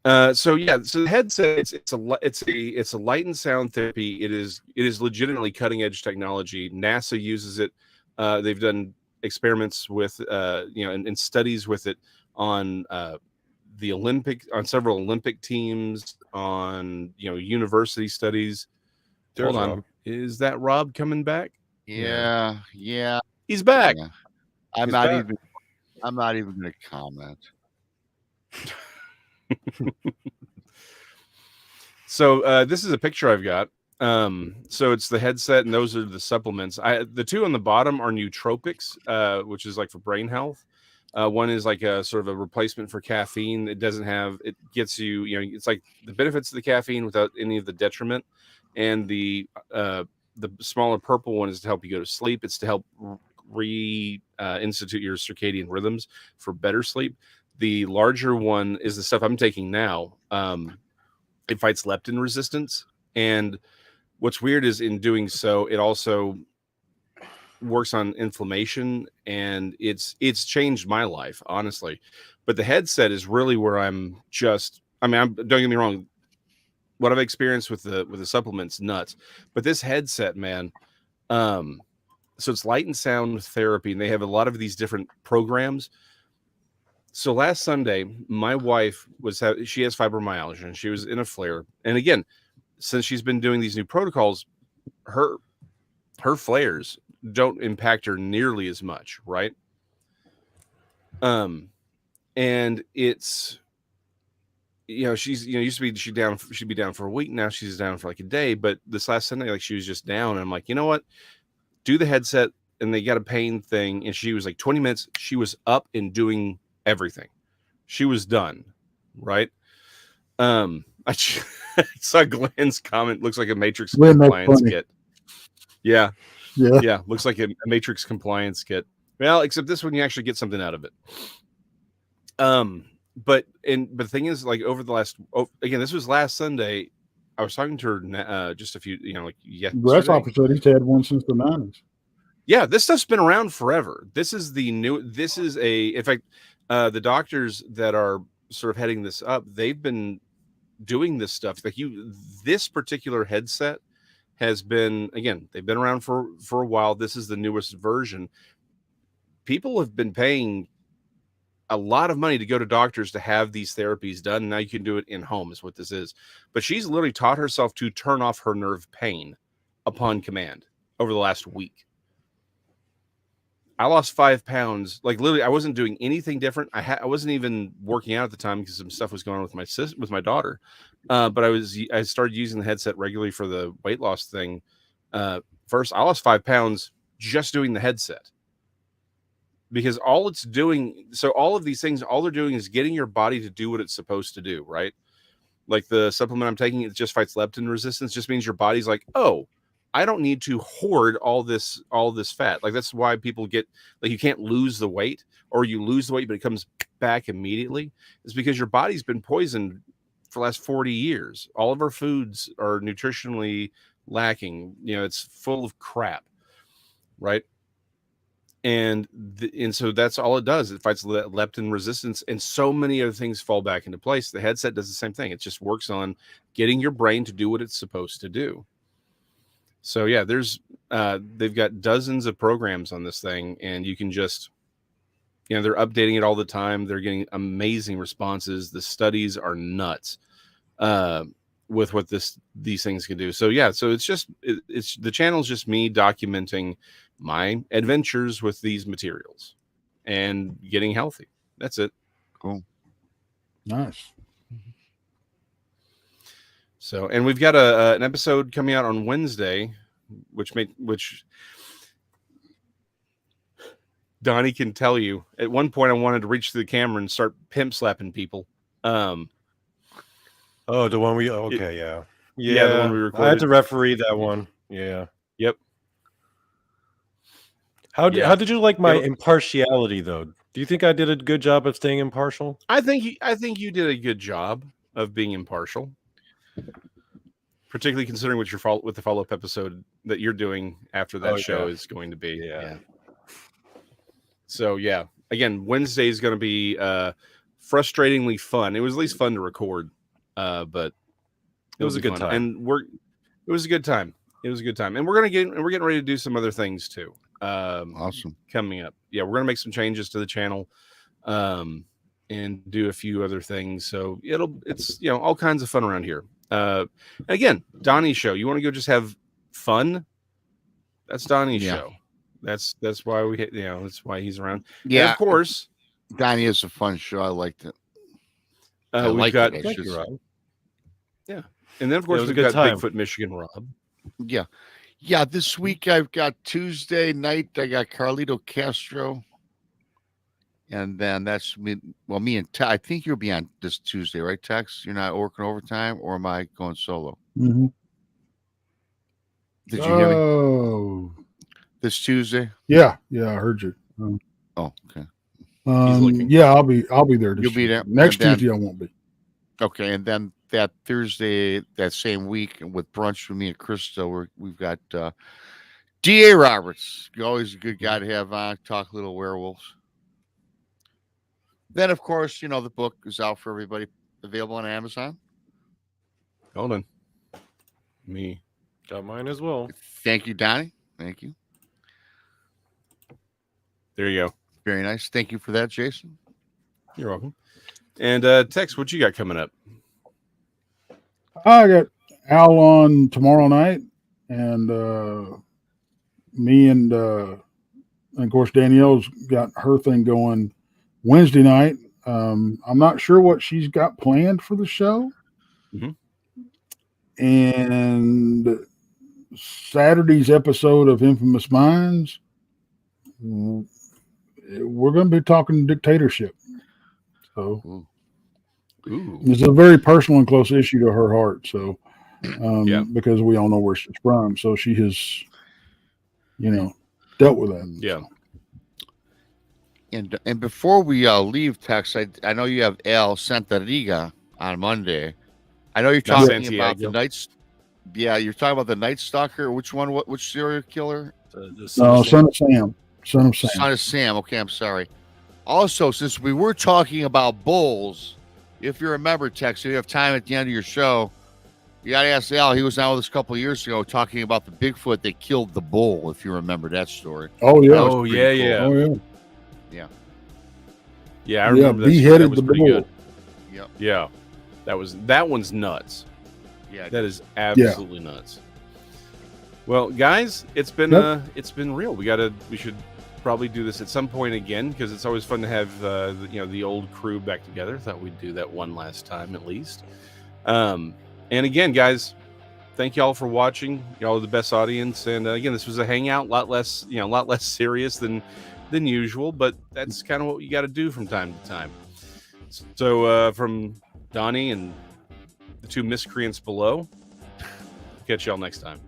So the headset it's a light and sound therapy. It is legitimately cutting edge technology. NASA uses it. They've done experiments with and studies with it on several Olympic teams, on university studies. There's Hold on, Rob. is that Rob coming back? Yeah. He's back. Yeah. I'm He's not back. even going to comment. So this is a picture I've got. So it's the headset, and those are the supplements. The two on the bottom are nootropics, which is like for brain health. One is like a sort of a replacement for caffeine. It gets you, it's like the benefits of the caffeine without any of the detriment. And the smaller purple one is to help you go to sleep. It's to help institute your circadian rhythms for better sleep. The larger one is the stuff I'm taking now. It fights leptin resistance. And what's weird is in doing so, it also works on inflammation, and it's changed my life, honestly. But the headset is really where don't get me wrong, what I've experienced with the supplements, nuts. But this headset, man, so it's light and sound therapy, and they have a lot of these different programs. So last Sunday, my wife she has fibromyalgia, and she was in a flare. And again, since she's been doing these new protocols, her flares don't impact her nearly as much, right? And it's she's she'd be down for a week. Now she's down for like a day. But this last Sunday, like, she was just down, and I'm like, you know what? Do the headset, and they got a pain thing, and she was like 20 minutes. She was up and doing everything. She was done, right? I saw Glenn's comment. Looks like a Matrix compliance kit. Yeah. Looks like a Matrix compliance kit. Well, except this one, you actually get something out of it. But the thing is, like, over the last, again, this was last Sunday. I was talking to her just a few, yesterday. Grasshopper said he's had one since the 90s. Yeah, this stuff's been around forever. This is in fact, the doctors that are sort of heading this up, they've been doing this stuff. Like this particular headset has been, again, they've been around for a while. This is the newest version. People have been paying a lot of money to go to doctors to have these therapies done. Now you can do it in home, is what this is. But she's literally taught herself to turn off her nerve pain upon command over the last week. I lost 5 pounds. Like, literally, I wasn't doing anything different. I wasn't even working out at the time because some stuff was going on with my daughter. But I started using the headset regularly for the weight loss thing. First, I lost 5 pounds just doing the headset. Because all it's doing, so all of these things, all they're doing is getting your body to do what it's supposed to do, right? Like the supplement I'm taking, it just fights leptin resistance. Just means your body's like, oh, I don't need to hoard all this fat. Like, that's why people get, like, you can't lose the weight, or you lose the weight but it comes back immediately. It's because your body's been poisoned for the last 40 years. All of our foods are nutritionally lacking. It's full of crap, right? And so that's all it does. It fights leptin resistance, and so many other things fall back into place. The headset does the same thing. It just works on getting your brain to do what it's supposed to do. So yeah, they've got dozens of programs on this thing, and you can just, they're updating it all the time. They're getting amazing responses. The studies are nuts with what these things can do. So yeah, so it's the channel's just me documenting my adventures with these materials and getting healthy. That's it. Cool. Nice. So, and we've got an episode coming out on Wednesday, which Donnie can tell you. At one point, I wanted to reach to the camera and start pimp slapping people. Oh, the one we okay, yeah, the one we recorded. I had to referee that one. Yeah. Yep. How did you like my impartiality though? Do you think I did a good job of staying impartial? I think you did a good job of being impartial, particularly considering what the follow-up episode that you're doing after that show is going to be. Yeah. So yeah, again, Wednesday is going to be frustratingly fun. It was at least fun to record, but it was a good time. And it was a good time. It was a good time, and we're getting ready to do some other things too. Awesome coming up. Yeah, we're gonna make some changes to the channel, and do a few other things. So it's all kinds of fun around here. Again, Donnie's show. You want to go just have fun? That's Donnie's show. That's why that's why he's around. Yeah, and of course, Donnie is a fun show. I liked it. We've got yeah, and then of course we've got Bigfoot Michigan Rob. Yeah. This week I've got Tuesday night. I got Carlito Castro, and then that's me. Well, me and I think you'll be on this Tuesday, right, Tex? You're not working overtime, or am I going solo? Mm-hmm. Did you hear me? This Tuesday? Yeah, I heard you. Okay. Yeah, I'll be there. You'll be there next Tuesday. I won't be. Okay, and then that Thursday, that same week, with brunch with me and Krista, we've got D.A. Roberts. You're always a good guy to have on. Talk little werewolves. Then, of course, the book is out for everybody, available on Amazon. Hold on. Me. Got mine as well. Thank you, Donnie. Thank you. There you go. Very nice. Thank you for that, Jason. You're welcome. And Tex, what you got coming up? I got Al on tomorrow night, and me and of course Danielle's got her thing going Wednesday night. I'm not sure what she's got planned for the show. Mm-hmm. And Saturday's episode of Infamous Minds, we're going to be talking dictatorship. So it's a very personal and close issue to her heart. So, because we all know where she's from, so she has, dealt with that. Yeah. And before we leave, Tex, I know you have El Santoriga on Monday. I know you're talking about the Night. Yeah, you're talking about the Night Stalker. Which one? Which serial killer? Son of Sam. Son of Sam. Okay, I'm sorry. Also, since we were talking about bulls, if you remember, Tex, if you have time at the end of your show, you got to ask Al. He was on with us a couple of years ago talking about the Bigfoot that killed the bull, if you remember that story. Oh, yeah. Oh, yeah, cool. yeah. Oh, yeah. Yeah. Yeah, I remember that. Beheaded the bull. Good. Yep. Yeah. That one's nuts. Yeah. That is absolutely nuts. Well, guys, it's been real. We should probably do this at some point again, because it's always fun to have the old crew back together. Thought we'd do that one last time at least. And again, guys, thank y'all for watching. Y'all are the best audience. And again, this was a hangout, a lot less serious than usual, but that's kind of what you got to do from time to time. So from Donnie and the two miscreants below, catch y'all next time.